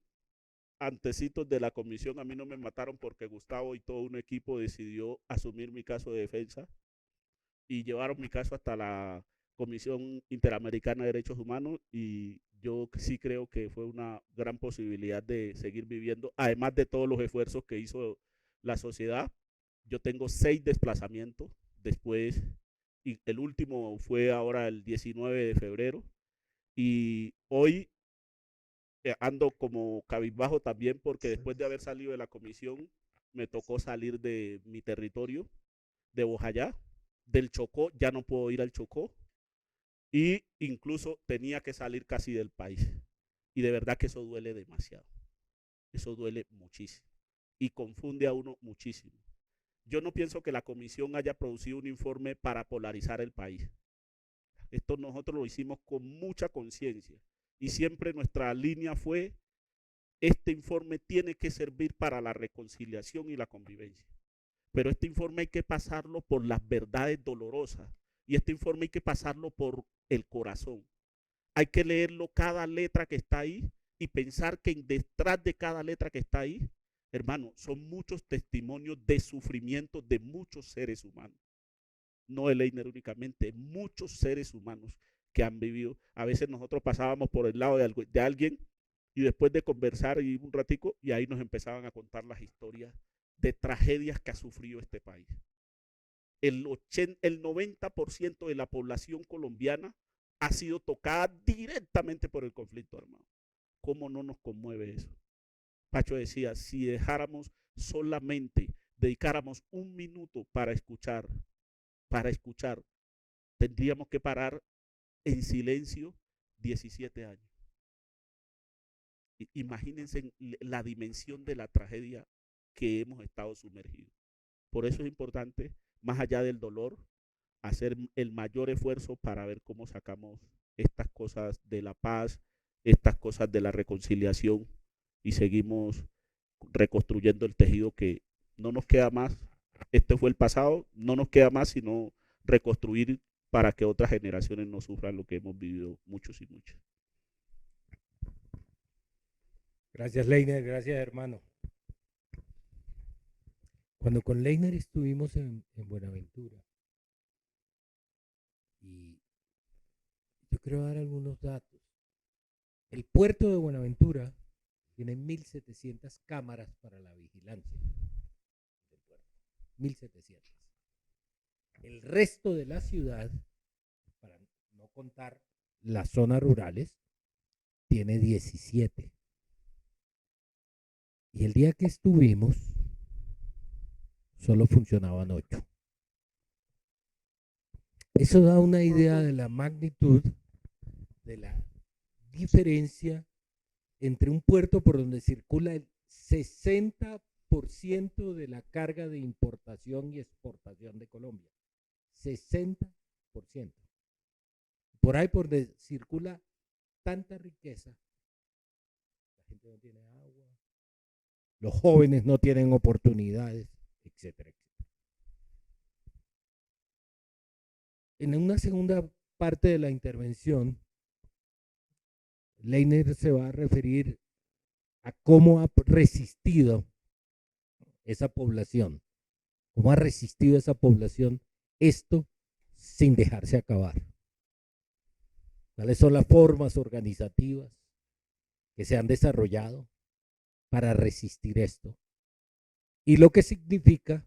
antecitos de la comisión a mí no me mataron porque Gustavo y todo un equipo decidió asumir mi caso de defensa y llevaron mi caso hasta la Comisión Interamericana de Derechos Humanos, y yo sí creo que fue una gran posibilidad de seguir viviendo, además de todos los esfuerzos que hizo la sociedad. Yo tengo 6 desplazamientos después, y el último fue ahora el 19 de febrero, y hoy ando como cabizbajo también porque después de haber salido de la comisión me tocó salir de mi territorio, de Bojayá, del Chocó, ya no puedo ir al Chocó, y incluso tenía que salir casi del país. Y de verdad que eso duele demasiado. Eso duele muchísimo y confunde a uno muchísimo. Yo no pienso que la comisión haya producido un informe para polarizar el país. Esto nosotros lo hicimos con mucha conciencia y siempre nuestra línea fue: este informe tiene que servir para la reconciliación y la convivencia. Pero este informe hay que pasarlo por las verdades dolorosas, y este informe hay que pasarlo por el corazón. Hay que leerlo cada letra que está ahí y pensar que detrás de cada letra que está ahí, hermano, son muchos testimonios de sufrimiento de muchos seres humanos. No de Leiner únicamente, muchos seres humanos que han vivido. A veces nosotros pasábamos por el lado de alguien y después de conversar y un ratico, y ahí nos empezaban a contar las historias de tragedias que ha sufrido este país. El 90% de la población colombiana ha sido tocada directamente por el conflicto armado. ¿Cómo no nos conmueve eso? Pacho decía, si dejáramos solamente, dedicáramos un minuto para escuchar, tendríamos que parar en silencio 17 años. Imagínense la dimensión de la tragedia que hemos estado sumergidos. Por eso es importante, más allá del dolor, hacer el mayor esfuerzo para ver cómo sacamos estas cosas de la paz, estas cosas de la reconciliación, y seguimos reconstruyendo el tejido que no nos queda más. Este fue el pasado, no nos queda más sino reconstruir para que otras generaciones no sufran lo que hemos vivido muchos y muchas. Gracias, Leiner, gracias, hermano. Cuando con Leiner estuvimos en Buenaventura, y yo quiero dar algunos datos. El puerto de Buenaventura tiene 1.700 cámaras para la vigilancia del puerto. 1.700. El resto de la ciudad, para no contar las zonas rurales, tiene 17. Y el día que estuvimos, solo funcionaban 8. Eso da una idea de la magnitud, de la diferencia entre un puerto por donde circula el 60% de la carga de importación y exportación de Colombia. 60%. Por ahí por donde circula tanta riqueza, la gente no tiene agua, los jóvenes no tienen oportunidades, etcétera, etcétera. En una segunda parte de la intervención, Leiner se va a referir a cómo ha resistido esa población, cómo ha resistido esa población esto sin dejarse acabar. ¿Cuáles son las formas organizativas que se han desarrollado para resistir esto? Y lo que significa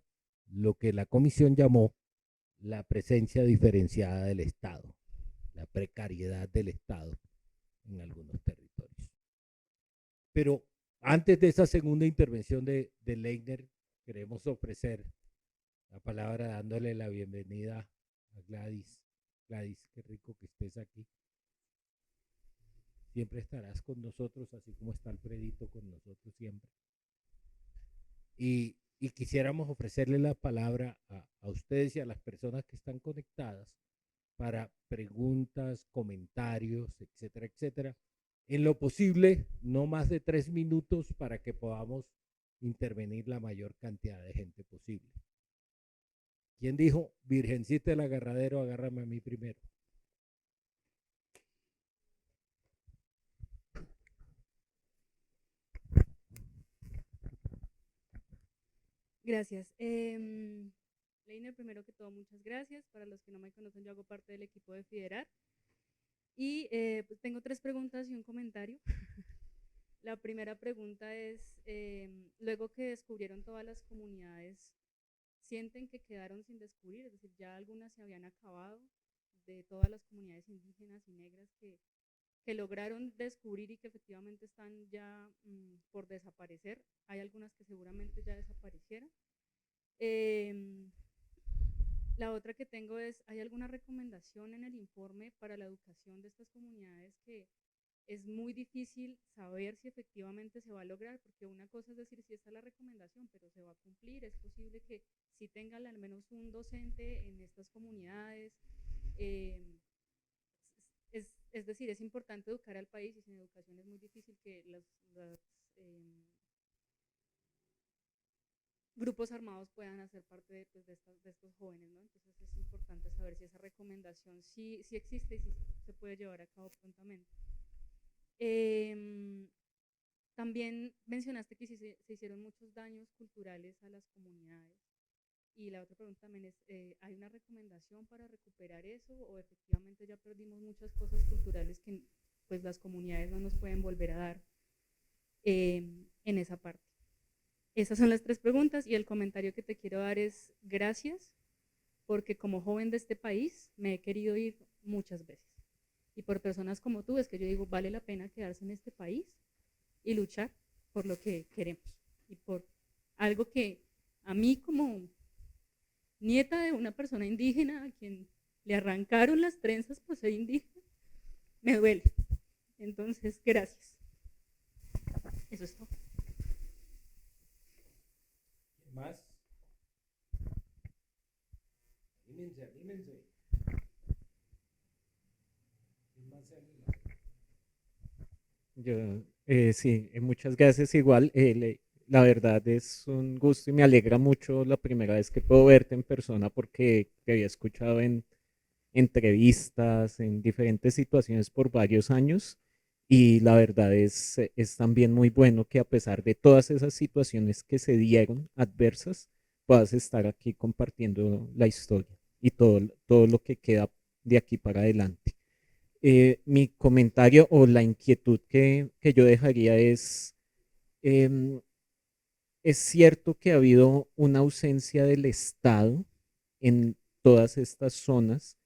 lo que la comisión llamó la presencia diferenciada del Estado, la precariedad del Estado en algunos territorios. Pero antes de esa segunda intervención de Leitner, queremos ofrecer la palabra dándole la bienvenida a Gladys. Gladys, qué rico que estés aquí. Siempre estarás con nosotros, así como está Alfredito con nosotros siempre. Y quisiéramos ofrecerle la palabra a ustedes y a las personas que están conectadas para preguntas, comentarios, etcétera, etcétera. En lo posible, no más de 3 minutos para que podamos intervenir la mayor cantidad de gente posible. ¿Quién dijo, Virgencita del Agarradero, agárrame a mí primero? Gracias. Leiner, primero que todo, muchas gracias. Para los que no me conocen, yo hago parte del equipo de Fiderar. Y pues tengo 3 preguntas y un comentario. La primera pregunta es, luego que descubrieron todas las comunidades, ¿sienten que quedaron sin descubrir? Es decir, ya algunas se habían acabado de todas las comunidades indígenas y negras que lograron descubrir y que efectivamente están ya por desaparecer. Hay algunas que seguramente ya desaparecieron. La otra que tengo es, ¿hay alguna recomendación en el informe para la educación de estas comunidades que es muy difícil saber si efectivamente se va a lograr? Porque una cosa es decir si está la recomendación, pero se va a cumplir. Es posible que sí tengan al menos un docente en estas comunidades. Es decir, es importante educar al país y sin educación es muy difícil que los grupos armados puedan hacer parte de, pues, de estos jóvenes, ¿no? Entonces es importante saber si esa recomendación sí existe y si se puede llevar a cabo prontamente. También mencionaste que se hicieron muchos daños culturales a las comunidades. Y la otra pregunta también es, ¿hay una recomendación para recuperar eso o efectivamente ya perdimos muchas cosas culturales que pues las comunidades no nos pueden volver a dar en esa parte? Esas son las 3 preguntas y el comentario que te quiero dar es gracias, porque como joven de este país me he querido ir muchas veces. Y por personas como tú es que yo digo, vale la pena quedarse en este país y luchar por lo que queremos y por algo que a mí como nieta de una persona indígena a quien le arrancaron las trenzas por ser indígena, me duele. Entonces, gracias. Eso es todo. ¿Qué más? Anímense. ¿Quién más se anima? Yo, sí, muchas gracias. Igual, la verdad es un gusto y me alegra mucho la primera vez que puedo verte en persona porque te había escuchado en entrevistas, en diferentes situaciones por varios años y la verdad es también muy bueno que a pesar de todas esas situaciones que se dieron adversas, puedas estar aquí compartiendo la historia y todo lo que queda de aquí para adelante. Mi comentario o la inquietud que yo dejaría em, es cierto que ha habido una ausencia del Estado en todas estas zonas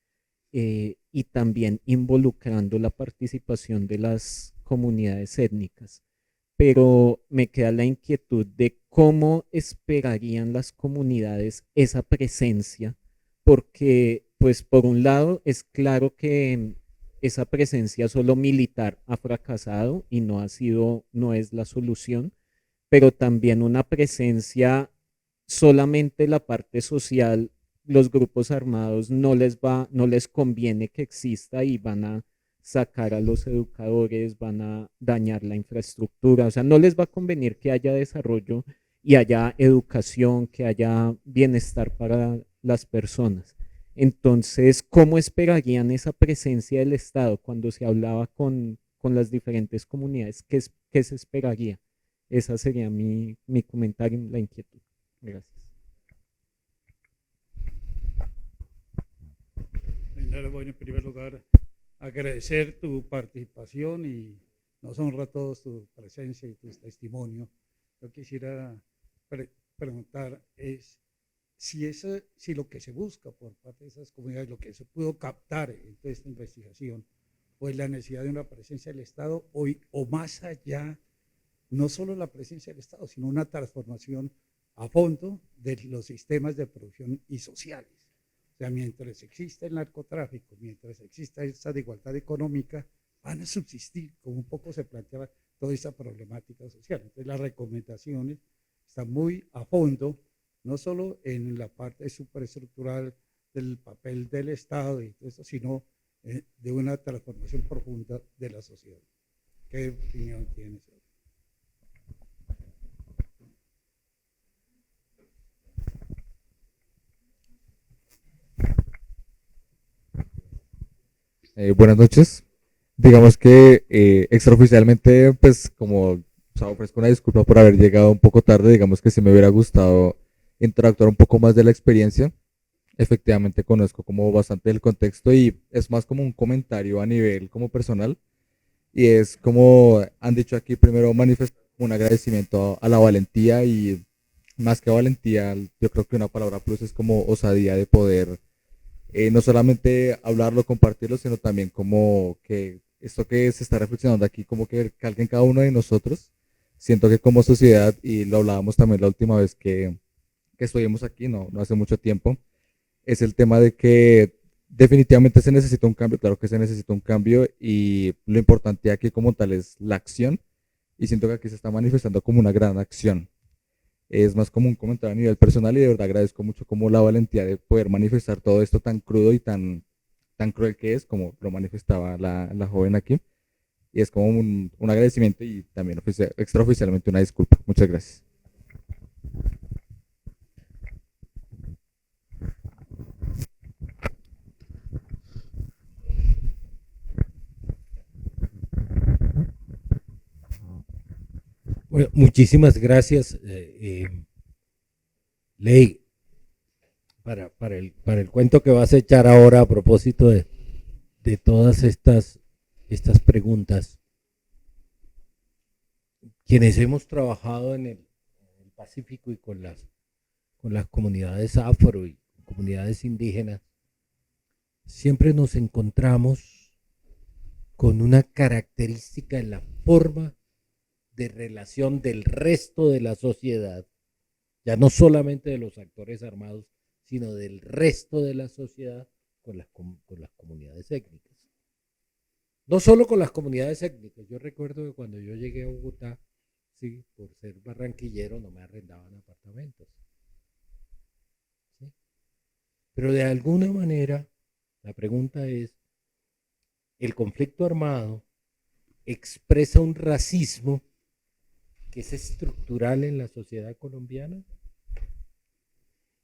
y también involucrando la participación de las comunidades étnicas. Pero me queda la inquietud de cómo esperarían las comunidades esa presencia, porque pues por un lado es claro que esa presencia solo militar ha fracasado y no es la solución, pero también una presencia solamente la parte social, los grupos armados no les conviene que exista y van a sacar a los educadores, van a dañar la infraestructura, o sea, no les va a convenir que haya desarrollo y haya educación, que haya bienestar para las personas. Entonces, ¿cómo esperarían esa presencia del Estado cuando se hablaba con las diferentes comunidades? ¿Qué se esperaría? Esa sería mi comentario, la inquietud. Gracias. Bueno, en primer lugar, agradecer tu participación y nos honra a todos tu presencia y tu testimonio. Yo quisiera preguntar, si lo que se busca por parte de esas comunidades, lo que se pudo captar en toda esta investigación, pues la necesidad de una presencia del Estado hoy, o más allá, no solo la presencia del Estado, sino una transformación a fondo de los sistemas de producción y sociales. O sea, mientras exista el narcotráfico, mientras exista esa desigualdad económica, van a subsistir, como un poco se planteaba, toda esa problemática social. Entonces, las recomendaciones están muy a fondo, no solo en la parte superestructural del papel del Estado y todo eso, sino de una transformación profunda de la sociedad. ¿Qué opinión tienes? Buenas noches. Digamos que extraoficialmente, pues como, o sea, ofrezco una disculpa por haber llegado un poco tarde. Digamos que sí me hubiera gustado interactuar un poco más de la experiencia. Efectivamente conozco como bastante del contexto y es más como un comentario a nivel como personal. Y es como han dicho aquí, primero manifestar un agradecimiento a la valentía y más que valentía, yo creo que una palabra plus es como osadía de poder no solamente hablarlo, compartirlo, sino también como que esto que se está reflexionando aquí, como que calque en cada uno de nosotros. Siento que como sociedad, y lo hablábamos también la última vez que estuvimos aquí, no hace mucho tiempo, es el tema de que definitivamente se necesita un cambio, claro que se necesita un cambio y lo importante aquí como tal es la acción y siento que aquí se está manifestando como una gran acción. Es más como un comentario a nivel personal y de verdad agradezco mucho como la valentía de poder manifestar todo esto tan crudo y tan cruel que es, como lo manifestaba la joven aquí. Y es como un agradecimiento y también extraoficialmente una disculpa. Muchas gracias. Bueno, muchísimas gracias, Ley, para el cuento que vas a echar ahora a propósito de todas estas preguntas. Quienes hemos trabajado en el Pacífico y con las comunidades afro y comunidades indígenas, siempre nos encontramos con una característica en la forma de relación del resto de la sociedad, ya no solamente de los actores armados, sino del resto de la sociedad con las comunidades étnicas. No solo con las comunidades étnicas. Yo recuerdo que cuando yo llegué a Bogotá, sí, por ser barranquillero no me arrendaban apartamentos. ¿Sí? Pero de alguna manera, la pregunta es, ¿el conflicto armado expresa un racismo que es estructural en la sociedad colombiana?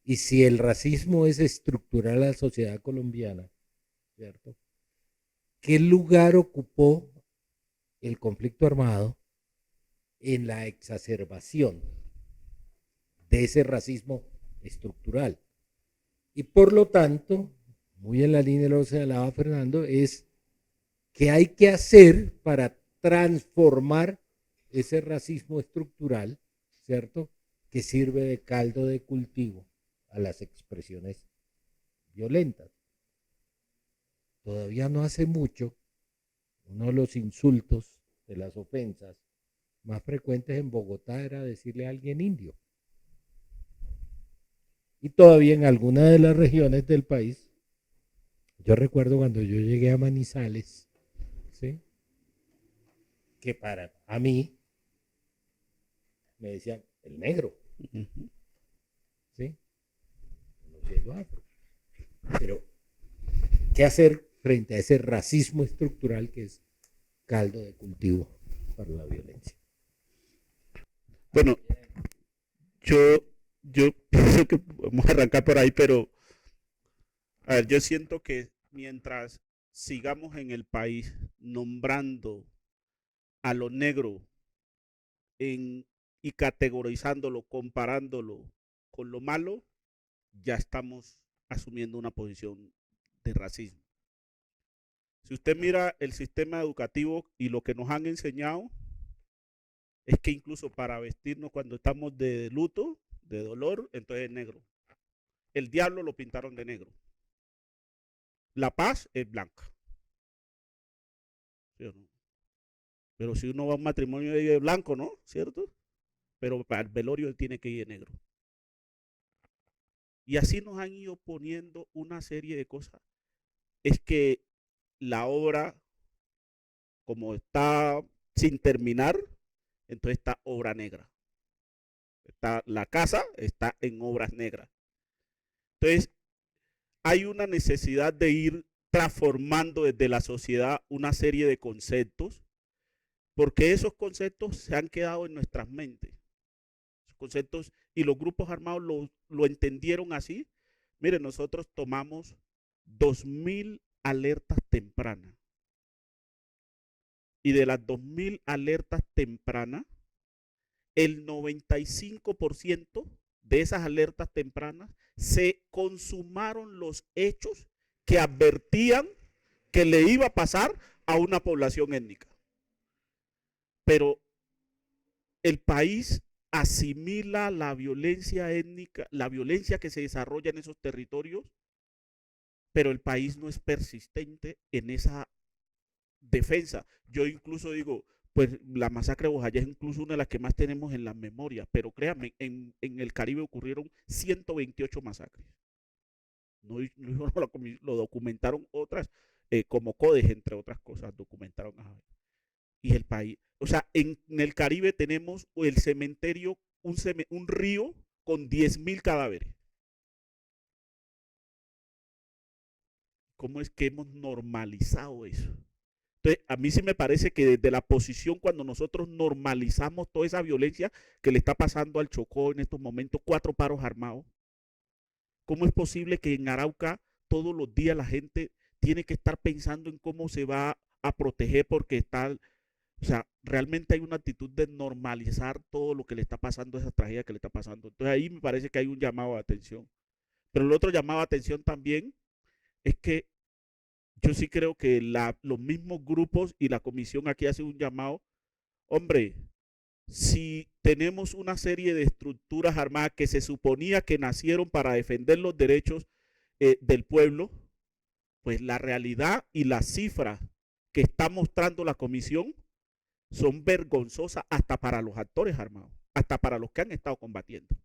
Y si el racismo es estructural en la sociedad colombiana, ¿cierto? ¿Qué lugar ocupó el conflicto armado en la exacerbación de ese racismo estructural? Y por lo tanto, muy en la línea de lo que señalaba Fernando, es qué hay que hacer para transformar ese racismo estructural, ¿cierto?, que sirve de caldo de cultivo a las expresiones violentas. Todavía no hace mucho, uno de los insultos, de las ofensas más frecuentes en Bogotá era decirle a alguien indio. Y todavía en algunas de las regiones del país, yo recuerdo cuando yo llegué a Manizales, ¿sí?, que para a mí me decían el negro, ¿sí?, no siendo afro. Pero, ¿qué hacer frente a ese racismo estructural que es caldo de cultivo para la violencia? Bueno, yo pienso que podemos arrancar por ahí, pero a ver, yo siento que mientras sigamos en el país nombrando a lo negro y categorizándolo, comparándolo con lo malo, ya estamos asumiendo una posición de racismo. Si usted mira el sistema educativo y lo que nos han enseñado, es que incluso para vestirnos cuando estamos de luto, de dolor, entonces es negro. el diablo lo pintaron de negro. La paz es blanca. ¿Sí o no? Pero si uno va a un matrimonio de blanco, ¿no? ¿Cierto? Pero para el velorio él tiene que ir de negro. Y así nos han ido poniendo una serie de cosas. Es que la obra, como está sin terminar, entonces está obra negra. La casa está en obras negras. Entonces, hay una necesidad de ir transformando desde la sociedad una serie de conceptos, porque esos conceptos se han quedado en nuestras mentes. Esos conceptos, y los grupos armados lo entendieron así. Miren, nosotros tomamos 2000 alertas tempranas. Y de las 2000 alertas tempranas, el 95% de esas alertas tempranas se consumaron los hechos que advertían que le iba a pasar a una población étnica. Pero el país asimila la violencia étnica, la violencia que se desarrolla en esos territorios, pero el país no es persistente en esa defensa. Yo incluso digo, pues la masacre de Bojayá es incluso una de las que más tenemos en la memoria, pero créanme, en el Caribe ocurrieron 128 masacres. No lo documentaron otras, como CODES, entre otras cosas, documentaron. Y el país, o sea, en el Caribe tenemos el cementerio, un río con 10.000 cadáveres. ¿Cómo es que hemos normalizado eso? Entonces, a mí sí me parece que desde la posición, cuando nosotros normalizamos toda esa violencia que le está pasando al Chocó en estos momentos, 4 paros armados, ¿cómo es posible que en Arauca todos los días la gente tiene que estar pensando en cómo se va a proteger porque está, o sea, realmente hay una actitud de normalizar todo lo que le está pasando, esa tragedia que le está pasando? Entonces ahí me parece que hay un llamado de atención. Pero el otro llamado de atención también es que yo sí creo que los mismos grupos y la comisión aquí hace un llamado. Hombre, si tenemos una serie de estructuras armadas que se suponía que nacieron para defender los derechos del pueblo, pues la realidad y las cifras que está mostrando la comisión son vergonzosas hasta para los actores armados, hasta para los que han estado combatiendo.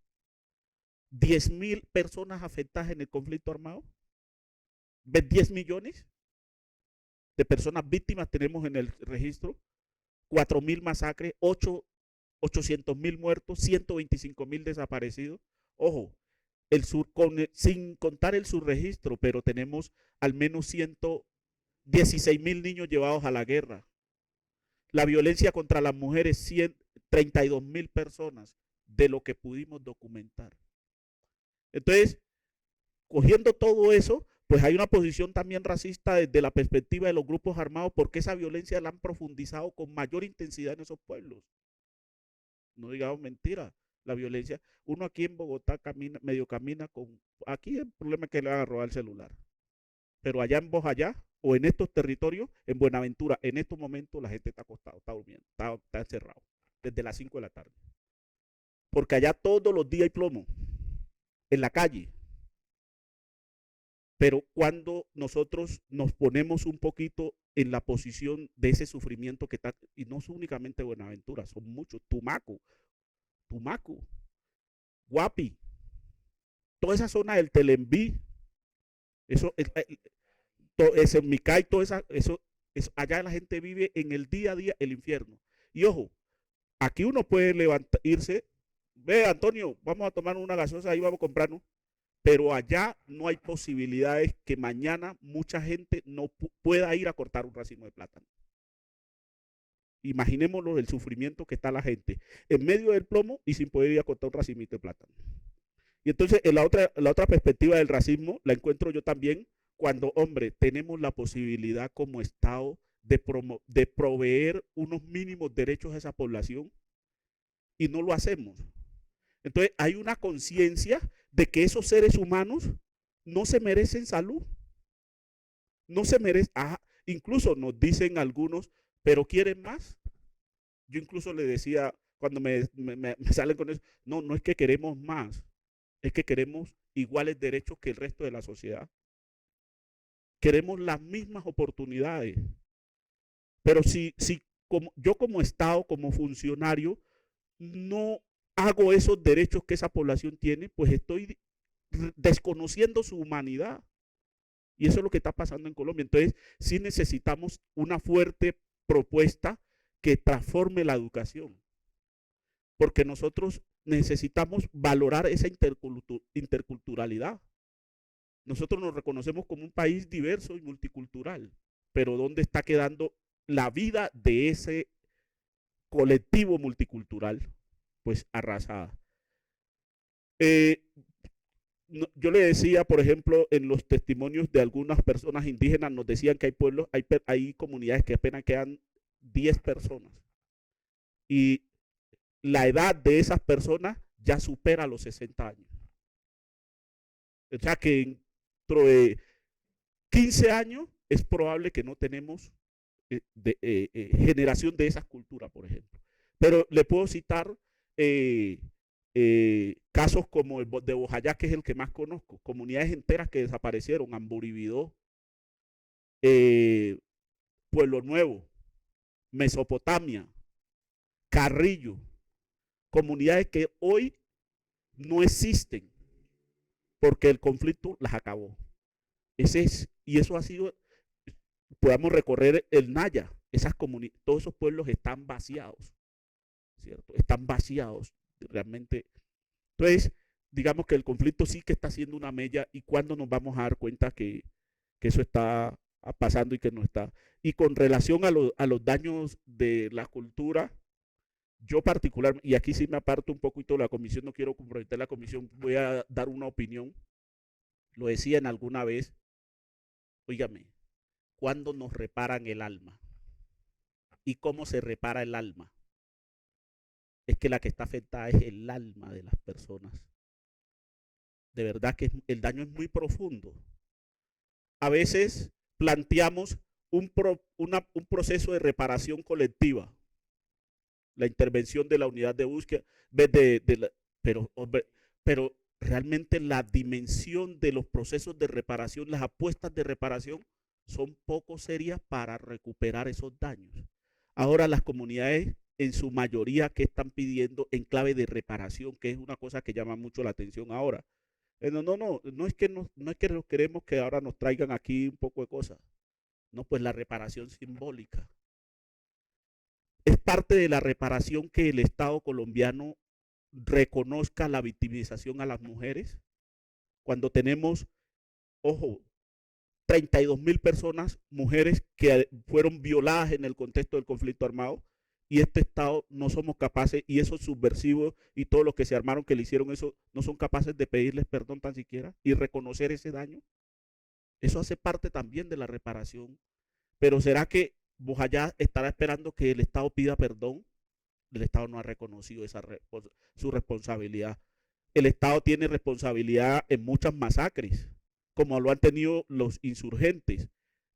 10.000 personas afectadas en el conflicto armado. ¿Ves? 10 millones de personas víctimas tenemos en el registro, 4.000 masacres, 800.000 muertos, 125.000 desaparecidos. Ojo, sin contar el subregistro, pero tenemos al menos 116.000 niños llevados a la guerra. La violencia contra las mujeres, 32.000 personas, de lo que pudimos documentar. Entonces, cogiendo todo eso, pues hay una posición también racista desde la perspectiva de los grupos armados, porque esa violencia la han profundizado con mayor intensidad en esos pueblos. No digamos mentira, la violencia, uno aquí en Bogotá medio camina con, aquí el problema es que le van a robar el celular, pero allá en Bojayá o en estos territorios, en Buenaventura, en estos momentos la gente está acostada, está durmiendo, está encerrado, desde las 5 de la tarde, porque allá todos los días hay plomo, en la calle. Pero cuando nosotros nos ponemos un poquito en la posición de ese sufrimiento que está, y no es únicamente Buenaventura, son muchos, Tumaco, Guapi, toda esa zona del Telembí, eso, ese Micay, todo eso, allá la gente vive en el día a día el infierno. Y ojo, aquí uno puede irse, ve Antonio, vamos a tomar una gaseosa, ahí vamos a comprarnos. Pero allá no hay posibilidades que mañana mucha gente no pueda ir a cortar un racimo de plátano. Imaginémonos el sufrimiento que está la gente en medio del plomo y sin poder ir a cortar un racimito de plátano. Y entonces la otra perspectiva del racismo la encuentro yo también cuando, hombre, tenemos la posibilidad como Estado de proveer unos mínimos derechos a esa población y no lo hacemos. Entonces hay una conciencia de que esos seres humanos no se merecen salud. No se merecen, incluso nos dicen algunos, pero quieren más. Yo incluso le decía, cuando me salen con eso, no es que queremos más, es que queremos iguales derechos que el resto de la sociedad. Queremos las mismas oportunidades. Pero si yo como Estado, como funcionario, no hago esos derechos que esa población tiene, pues estoy desconociendo su humanidad. Y eso es lo que está pasando en Colombia. Entonces, sí necesitamos una fuerte propuesta que transforme la educación. Porque nosotros necesitamos valorar esa interculturalidad. Nosotros nos reconocemos como un país diverso y multicultural, pero ¿dónde está quedando la vida de ese colectivo multicultural? Pues arrasada. Yo le decía, por ejemplo, en los testimonios de algunas personas indígenas, nos decían que hay pueblos, hay comunidades que apenas quedan 10 personas. Y la edad de esas personas ya supera los 60 años. O sea que dentro de 15 años es probable que no tenemos generación de esas culturas, por ejemplo. Pero le puedo citar casos como el de Bojayá, que es el que más conozco, comunidades enteras que desaparecieron, Amburibidó, Pueblo Nuevo, Mesopotamia, Carrillo, comunidades que hoy no existen porque el conflicto las acabó. Y eso ha sido, podamos recorrer el Naya, todos esos pueblos están vaciados, ¿cierto? Están vaciados realmente. Entonces, digamos que el conflicto sí que está haciendo una mella, y cuándo nos vamos a dar cuenta que eso está pasando y que no está. Y con relación a los daños de la cultura, yo particularmente, y aquí sí me aparto un poquito de la comisión, no quiero comprometer la comisión, voy a dar una opinión. Lo decían alguna vez, óigame, ¿cuándo nos reparan el alma? ¿Y cómo se repara el alma? Es que la que está afectada es el alma de las personas. De verdad que el daño es muy profundo. A veces planteamos un proceso de reparación colectiva, la intervención de la unidad de búsqueda, pero realmente la dimensión de los procesos de reparación, las apuestas de reparación son poco serias para recuperar esos daños. Ahora las comunidades en su mayoría que están pidiendo en clave de reparación, que es una cosa que llama mucho la atención ahora. No es que nos queremos que ahora nos traigan aquí un poco de cosas. No, pues la reparación simbólica. Es parte de la reparación que el Estado colombiano reconozca la victimización a las mujeres. Cuando tenemos, ojo, 32.000 personas, mujeres que fueron violadas en el contexto del conflicto armado, y este Estado no somos capaces, y esos subversivos y todos los que se armaron que le hicieron eso, no son capaces de pedirles perdón tan siquiera y reconocer ese daño. Eso hace parte también de la reparación. Pero ¿será que Bojayá estará esperando que el Estado pida perdón? El Estado no ha reconocido su responsabilidad. El Estado tiene responsabilidad en muchas masacres, como lo han tenido los insurgentes,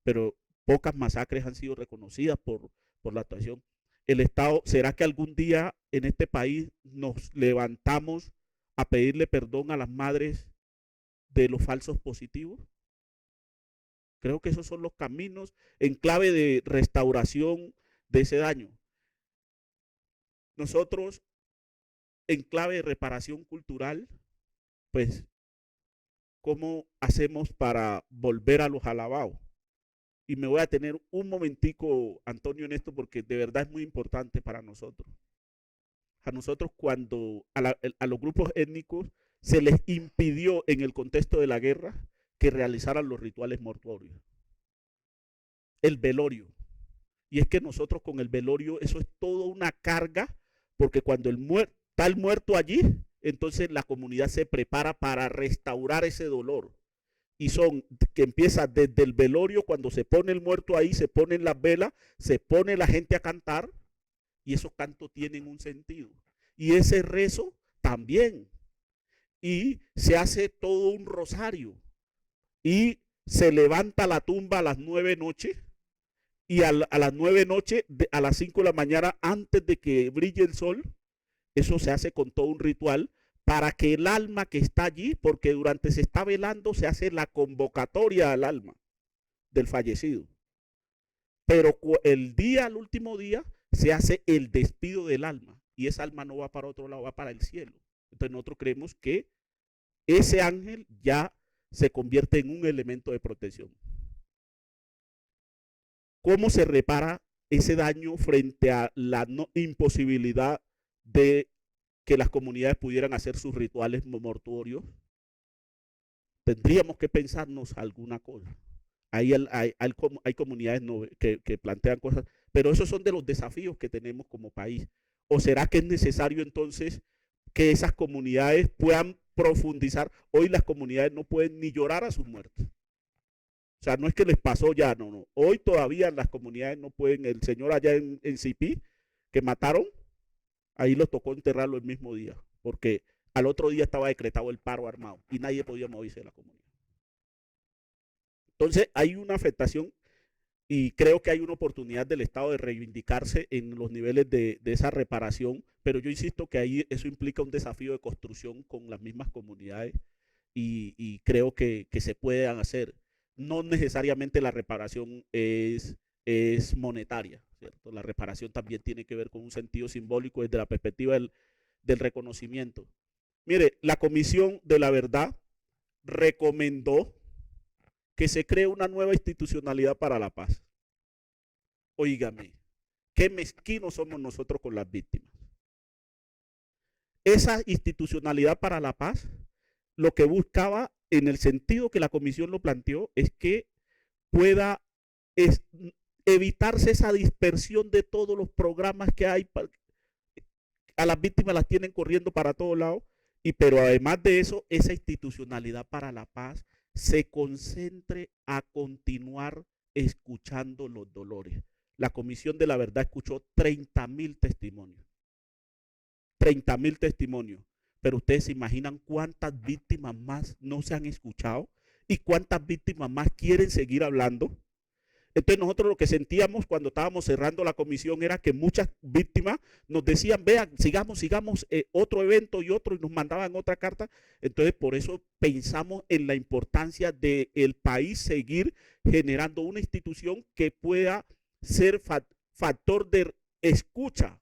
pero pocas masacres han sido reconocidas por la actuación. El Estado, ¿será que algún día en este país nos levantamos a pedirle perdón a las madres de los falsos positivos? Creo que esos son los caminos en clave de restauración de ese daño. Nosotros, en clave de reparación cultural, pues, ¿cómo hacemos para volver a los alabados? Y me voy a tener un momentico, Antonio, en esto, porque de verdad es muy importante para nosotros. A nosotros cuando a los grupos étnicos se les impidió en el contexto de la guerra que realizaran los rituales mortuorios. El velorio. Y es que nosotros con el velorio, eso es toda una carga, porque cuando está el muerto allí, entonces la comunidad se prepara para restaurar ese dolor. Y que empieza desde el velorio, cuando se pone el muerto ahí, se ponen las velas, se pone la gente a cantar, y esos cantos tienen un sentido. Y ese rezo también. Y se hace todo un rosario. Y se levanta la tumba a las 9 noches, y a las 9 noches, a las 5 de la mañana, antes de que brille el sol, eso se hace con todo un ritual para que el alma que está allí, porque durante se está velando, se hace la convocatoria al alma del fallecido. Pero el último día, se hace el despido del alma. Y esa alma no va para otro lado, va para el cielo. Entonces nosotros creemos que ese ángel ya se convierte en un elemento de protección. ¿Cómo se repara ese daño frente a la imposibilidad de que las comunidades pudieran hacer sus rituales mortuorios? Tendríamos que pensarnos alguna cosa. Hay comunidades que plantean cosas, pero esos son de los desafíos que tenemos como país. ¿O será que es necesario entonces que esas comunidades puedan profundizar? Hoy las comunidades no pueden ni llorar a sus muertos. O sea, no es que les pasó ya, no. Hoy todavía las comunidades no pueden. El señor allá en Cipí, que mataron, ahí los tocó enterrarlo el mismo día, porque al otro día estaba decretado el paro armado y nadie podía moverse de la comunidad. Entonces hay una afectación y creo que hay una oportunidad del Estado de reivindicarse en los niveles de esa reparación, pero yo insisto que ahí eso implica un desafío de construcción con las mismas comunidades y creo que se puedan hacer. No necesariamente la reparación es monetaria, ¿cierto? La reparación también tiene que ver con un sentido simbólico desde la perspectiva del reconocimiento. Mire, la Comisión de la Verdad recomendó que se cree una nueva institucionalidad para la paz. Óigame, qué mezquinos somos nosotros con las víctimas. Esa institucionalidad para la paz, lo que buscaba, en el sentido que la comisión lo planteó, es que pueda evitarse esa dispersión de todos los programas que hay. A las víctimas las tienen corriendo para todos lados, pero además de eso, esa institucionalidad para la paz se concentre a continuar escuchando los dolores. La Comisión de la Verdad escuchó 30,000 testimonios. 30,000 testimonios. Pero ustedes se imaginan cuántas víctimas más no se han escuchado y cuántas víctimas más quieren seguir hablando. Entonces nosotros lo que sentíamos cuando estábamos cerrando la comisión era que muchas víctimas nos decían, vean, sigamos otro evento y otro, y nos mandaban otra carta. Entonces por eso pensamos en la importancia del país seguir generando una institución que pueda ser factor de escucha,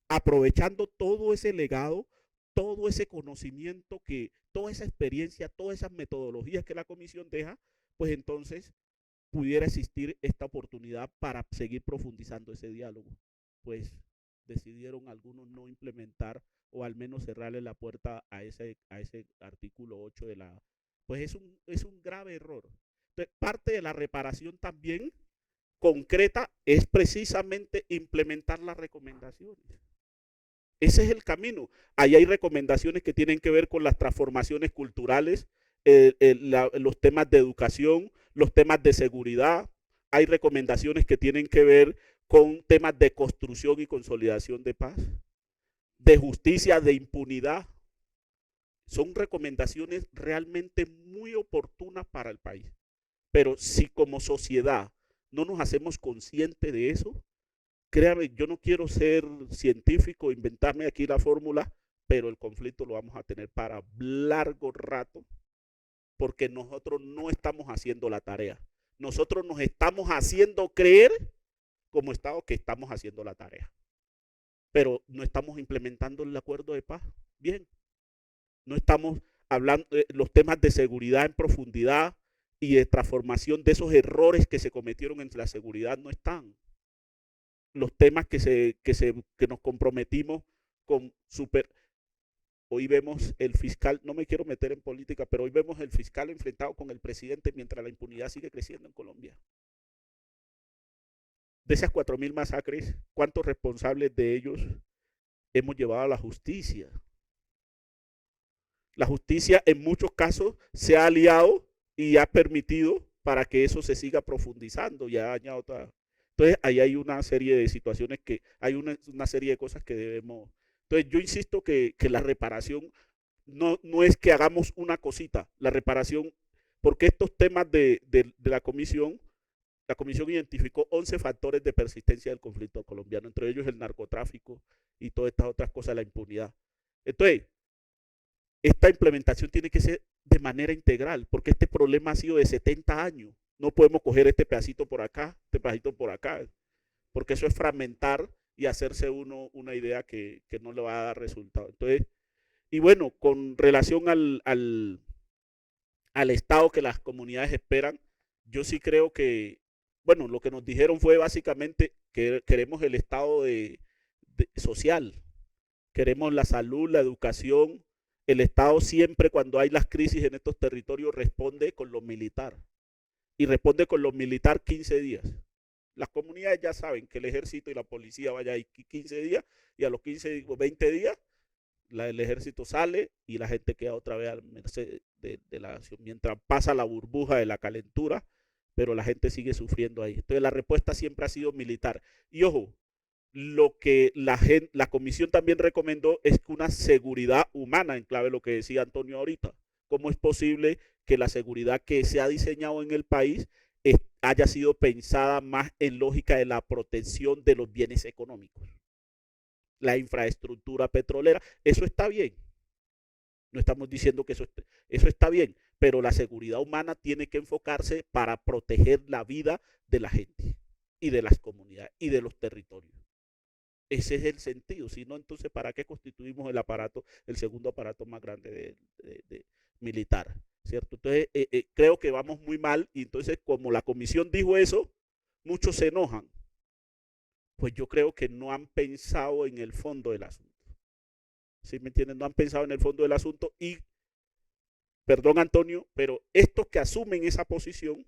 aprovechando todo ese legado, todo ese conocimiento, toda esa experiencia, todas esas metodologías que la comisión deja, pues entonces pudiera existir esta oportunidad para seguir profundizando ese diálogo. Pues decidieron algunos no implementar o al menos cerrarle la puerta a ese artículo 8 de la... Pues es un grave error. Entonces, parte de la reparación también concreta es precisamente implementar las recomendaciones. Ese es el camino. Ahí hay recomendaciones que tienen que ver con las transformaciones culturales, los temas de educación, los temas de seguridad. Hay recomendaciones que tienen que ver con temas de construcción y consolidación de paz, de justicia, de impunidad. Son recomendaciones realmente muy oportunas para el país. Pero si como sociedad no nos hacemos conscientes de eso, créame, yo no quiero ser científico, inventarme aquí la fórmula, pero el conflicto lo vamos a tener para largo rato, porque nosotros no estamos haciendo la tarea. Nosotros nos estamos haciendo creer como Estado que estamos haciendo la tarea, pero no estamos implementando el acuerdo de paz bien. No estamos hablando de los temas de seguridad en profundidad y de transformación de esos errores que se cometieron en la seguridad, no están. Los temas que nos comprometimos con Hoy vemos el fiscal, no me quiero meter en política, pero hoy vemos el fiscal enfrentado con el presidente mientras la impunidad sigue creciendo en Colombia. De esas 4,000 masacres, ¿cuántos responsables de ellos hemos llevado a la justicia? La justicia en muchos casos se ha aliado y ha permitido para que eso se siga profundizando y ha dañado toda. Entonces ahí hay una serie de situaciones hay una serie de cosas que debemos. Entonces yo insisto que la reparación no es que hagamos una cosita, la reparación, porque estos temas de la comisión identificó 11 factores de persistencia del conflicto colombiano, entre ellos el narcotráfico y todas estas otras cosas, la impunidad. Entonces, esta implementación tiene que ser de manera integral, porque este problema ha sido de 70 años. No podemos coger este pedacito por acá, este pedacito por acá, porque eso es fragmentar y hacerse uno una idea que no le va a dar resultado. Entonces, y bueno, con relación al estado que las comunidades esperan, yo sí creo que, bueno, lo que nos dijeron fue básicamente que queremos el estado social, queremos la salud, la educación. El Estado siempre cuando hay las crisis en estos territorios responde con lo militar y responde con lo militar 15 días. Las comunidades ya saben que el ejército y la policía vaya ahí 15 días y a los 15 o 20 días el ejército sale y la gente queda otra vez a merced de la nación, mientras pasa la burbuja de la calentura, pero la gente sigue sufriendo ahí. Entonces la respuesta siempre ha sido militar. Y ojo, lo que la comisión también recomendó es que una seguridad humana, en clave de lo que decía Antonio ahorita. ¿Cómo es posible que la seguridad que se ha diseñado en el país haya sido pensada más en lógica de la protección de los bienes económicos? La infraestructura petrolera, eso está bien. No estamos diciendo que eso está bien, pero la seguridad humana tiene que enfocarse para proteger la vida de la gente y de las comunidades y de los territorios. Ese es el sentido. Si no, entonces, ¿para qué constituimos el aparato, el segundo aparato más grande de militar? ¿Cierto? Entonces, creo que vamos muy mal y entonces, como la comisión dijo eso, muchos se enojan. Pues yo creo que no han pensado en el fondo del asunto. ¿Sí me entienden? No han pensado en el fondo del asunto y, perdón Antonio, pero estos que asumen esa posición,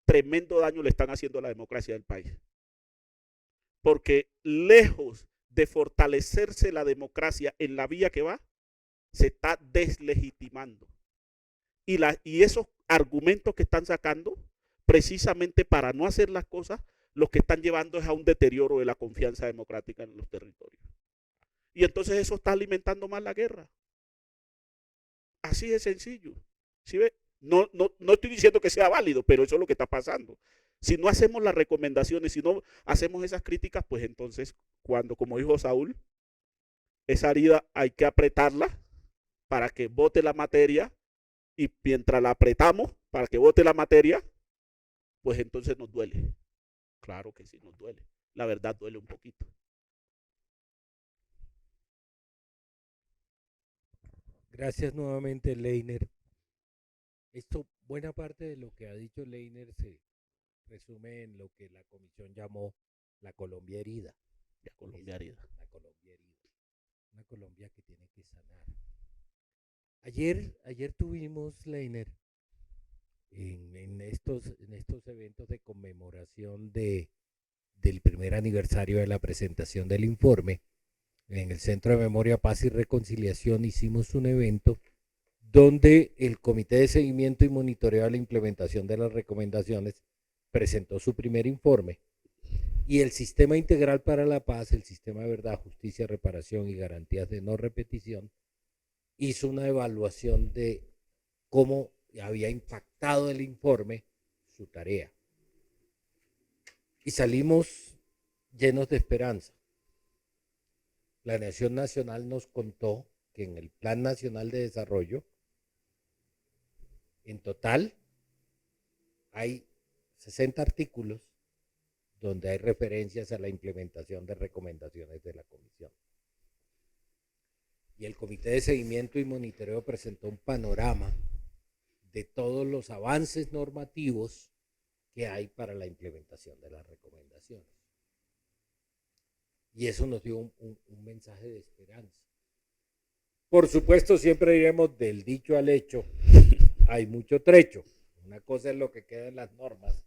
tremendo daño le están haciendo a la democracia del país. Porque lejos de fortalecerse la democracia en la vía que va, se está deslegitimando. Y esos argumentos que están sacando, precisamente para no hacer las cosas, lo que están llevando es a un deterioro de la confianza democrática en los territorios. Y entonces eso está alimentando más la guerra. Así de sencillo. ¿Sí ve? No estoy diciendo que sea válido, pero eso es lo que está pasando. Si no hacemos las recomendaciones, si no hacemos esas críticas, pues entonces cuando, como dijo Saúl, esa herida hay que apretarla para que bote la materia y mientras la apretamos para que bote la materia, pues entonces nos duele. Claro que sí, nos duele. La verdad duele un poquito. Gracias nuevamente, Leiner. Buena parte de lo que ha dicho Leiner se resume en lo que la comisión llamó la Colombia herida. La Colombia herida. La Colombia herida. Una Colombia que tiene que sanar. Ayer tuvimos, Leiner, en estos eventos de conmemoración del primer aniversario de la presentación del informe, en el Centro de Memoria, Paz y Reconciliación hicimos un evento donde el Comité de Seguimiento y Monitoreo de la Implementación de las Recomendaciones presentó su primer informe y el Sistema Integral para la Paz, el Sistema de Verdad, Justicia, Reparación y Garantías de No Repetición, hizo una evaluación de cómo había impactado el informe su tarea. Y salimos llenos de esperanza. Planeación Nacional nos contó que en el Plan Nacional de Desarrollo, en total, hay 60 artículos donde hay referencias a la implementación de recomendaciones de la Comisión. Y el Comité de Seguimiento y Monitoreo presentó un panorama de todos los avances normativos que hay para la implementación de las recomendaciones. Y eso nos dio un mensaje de esperanza. Por supuesto, siempre diremos del dicho al hecho, hay mucho trecho. Una cosa es lo que queda en las normas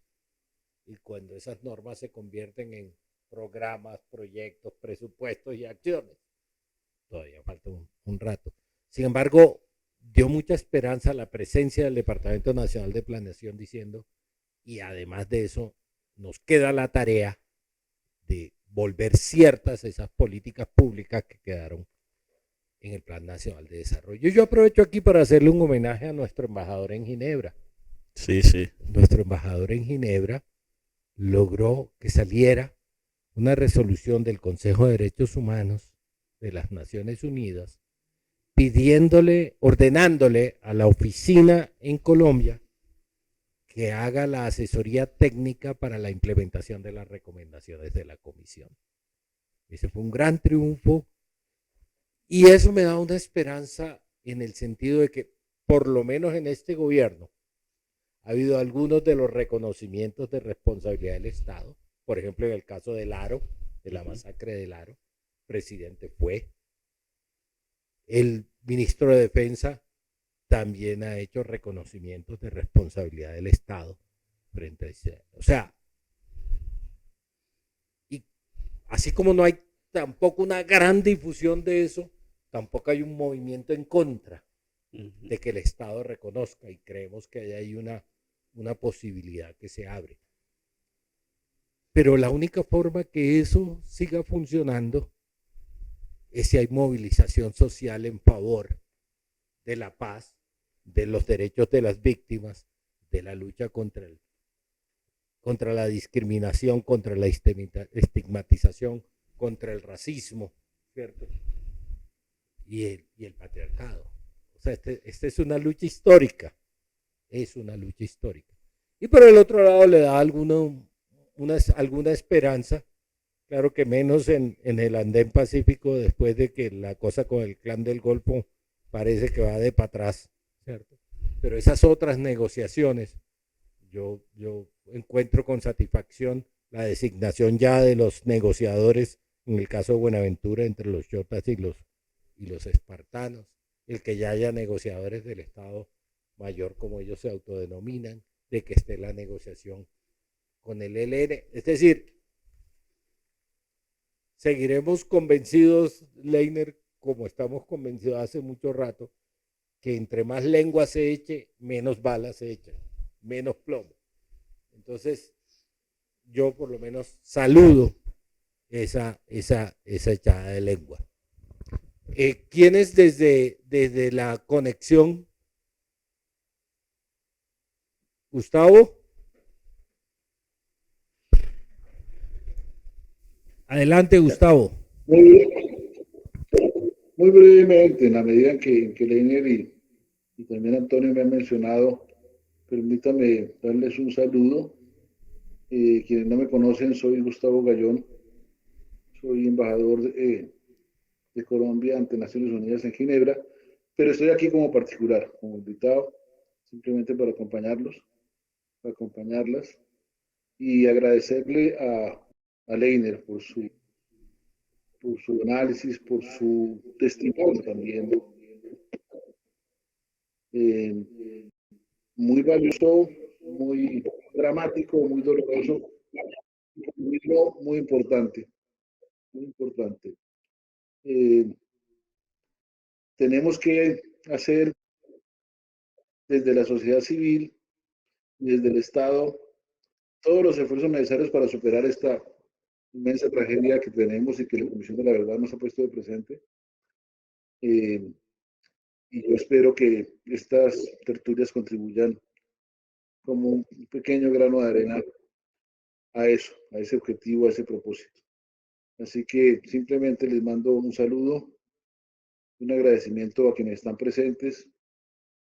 y cuando esas normas se convierten en programas, proyectos, presupuestos y acciones. Todavía falta un rato. Sin embargo, dio mucha esperanza la presencia del Departamento Nacional de Planeación diciendo, y además de eso, nos queda la tarea de volver ciertas esas políticas públicas que quedaron en el Plan Nacional de Desarrollo. Yo aprovecho aquí para hacerle un homenaje a nuestro embajador en Ginebra. Sí, sí. Nuestro embajador en Ginebra logró que saliera una resolución del Consejo de Derechos Humanos de las Naciones Unidas ordenándole a la oficina en Colombia que haga la asesoría técnica para la implementación de las recomendaciones de la comisión. Ese fue un gran triunfo y eso me da una esperanza en el sentido de que por lo menos en este gobierno ha habido algunos de los reconocimientos de responsabilidad del Estado. Por ejemplo, en el caso del Aro, de la masacre del Aro, el presidente fue. El ministro de Defensa también ha hecho reconocimientos de responsabilidad del Estado frente a ese. O sea, y así como no hay tampoco una gran difusión de eso, tampoco hay un movimiento en contra de que el Estado reconozca, y creemos que hay ahí una posibilidad que se abre. Pero la única forma que eso siga funcionando es si hay movilización social en favor de la paz, de los derechos de las víctimas, de la lucha contra la discriminación, contra la estigmatización, contra el racismo, ¿cierto? Y el patriarcado. O sea, esta es una lucha histórica. Es una lucha histórica. Y por el otro lado le da alguna esperanza, claro que menos en el andén pacífico, después de que la cosa con el Clan del Golfo parece que va de para atrás, ¿cierto? Pero esas otras negociaciones, yo encuentro con satisfacción la designación ya de los negociadores, en el caso de Buenaventura, entre los yotas y los espartanos, el que ya haya negociadores del Estado Mayor, como ellos se autodenominan, de que esté la negociación con el ELN. Es decir, seguiremos convencidos, Leiner, como estamos convencidos hace mucho rato, que entre más lengua se eche, menos balas se echan, menos plomo. Entonces, yo por lo menos saludo esa echada de lengua. ¿Quiénes desde la conexión? Gustavo. Adelante, Gustavo. Muy brevemente, en la medida en que Leiner y también Antonio me han mencionado, permítame darles un saludo. Quienes no me conocen, soy Gustavo Gallón, soy embajador de Colombia ante Naciones Unidas en Ginebra, pero estoy aquí como particular, como invitado, simplemente para acompañarlas y agradecerle a Leiner por su análisis, por su testimonio también. Muy valioso, muy dramático, muy doloroso, muy importante, muy importante. Tenemos que hacer desde la sociedad civil, desde el Estado, todos los esfuerzos necesarios para superar esta inmensa tragedia que tenemos y que la Comisión de la Verdad nos ha puesto de presente. Y yo espero que estas tertulias contribuyan como un pequeño grano de arena a eso, a ese objetivo, a ese propósito. Así que simplemente les mando un saludo, un agradecimiento a quienes están presentes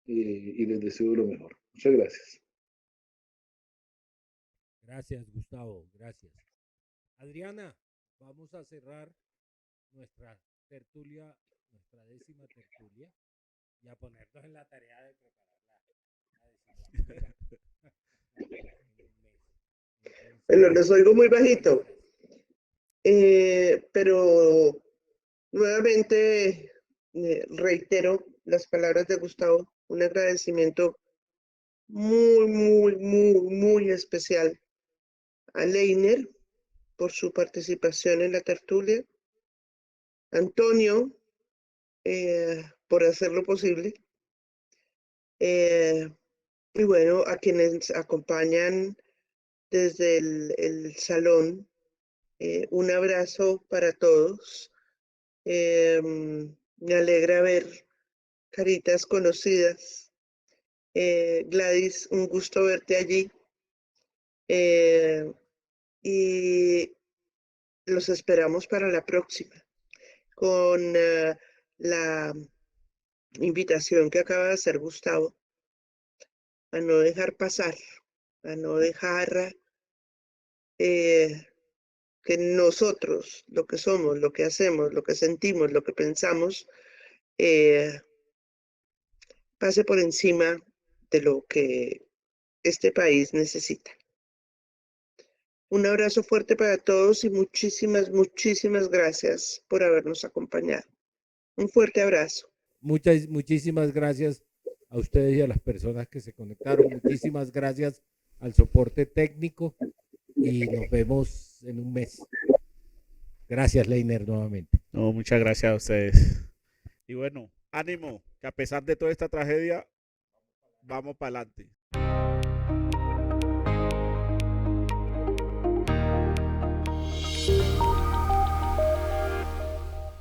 y les deseo lo mejor. Muchas gracias. Gracias, Gustavo, gracias. Adriana, vamos a cerrar nuestra tertulia, nuestra 10ª tertulia, y a ponernos en la tarea de preparar la 11ª. Bueno, los oigo muy bajito, pero nuevamente reitero las palabras de Gustavo, un agradecimiento muy especial a Leiner por su participación en la tertulia, Antonio por hacerlo posible, y bueno, a quienes acompañan desde el salón, un abrazo para todos. Me alegra ver caritas conocidas. Gladys, un gusto verte allí. Y los esperamos para la próxima, con la invitación que acaba de hacer Gustavo, a no dejar pasar, a no dejar que nosotros, lo que somos, lo que hacemos, lo que sentimos, lo que pensamos, pase por encima de lo que este país necesita. Un abrazo fuerte para todos y muchísimas, muchísimas gracias por habernos acompañado. Un fuerte abrazo. Muchísimas gracias a ustedes y a las personas que se conectaron. Muchísimas gracias al soporte técnico y nos vemos en un mes. Gracias, Leiner, nuevamente. No, muchas gracias a ustedes. Y bueno, ánimo, que a pesar de toda esta tragedia, vamos para adelante.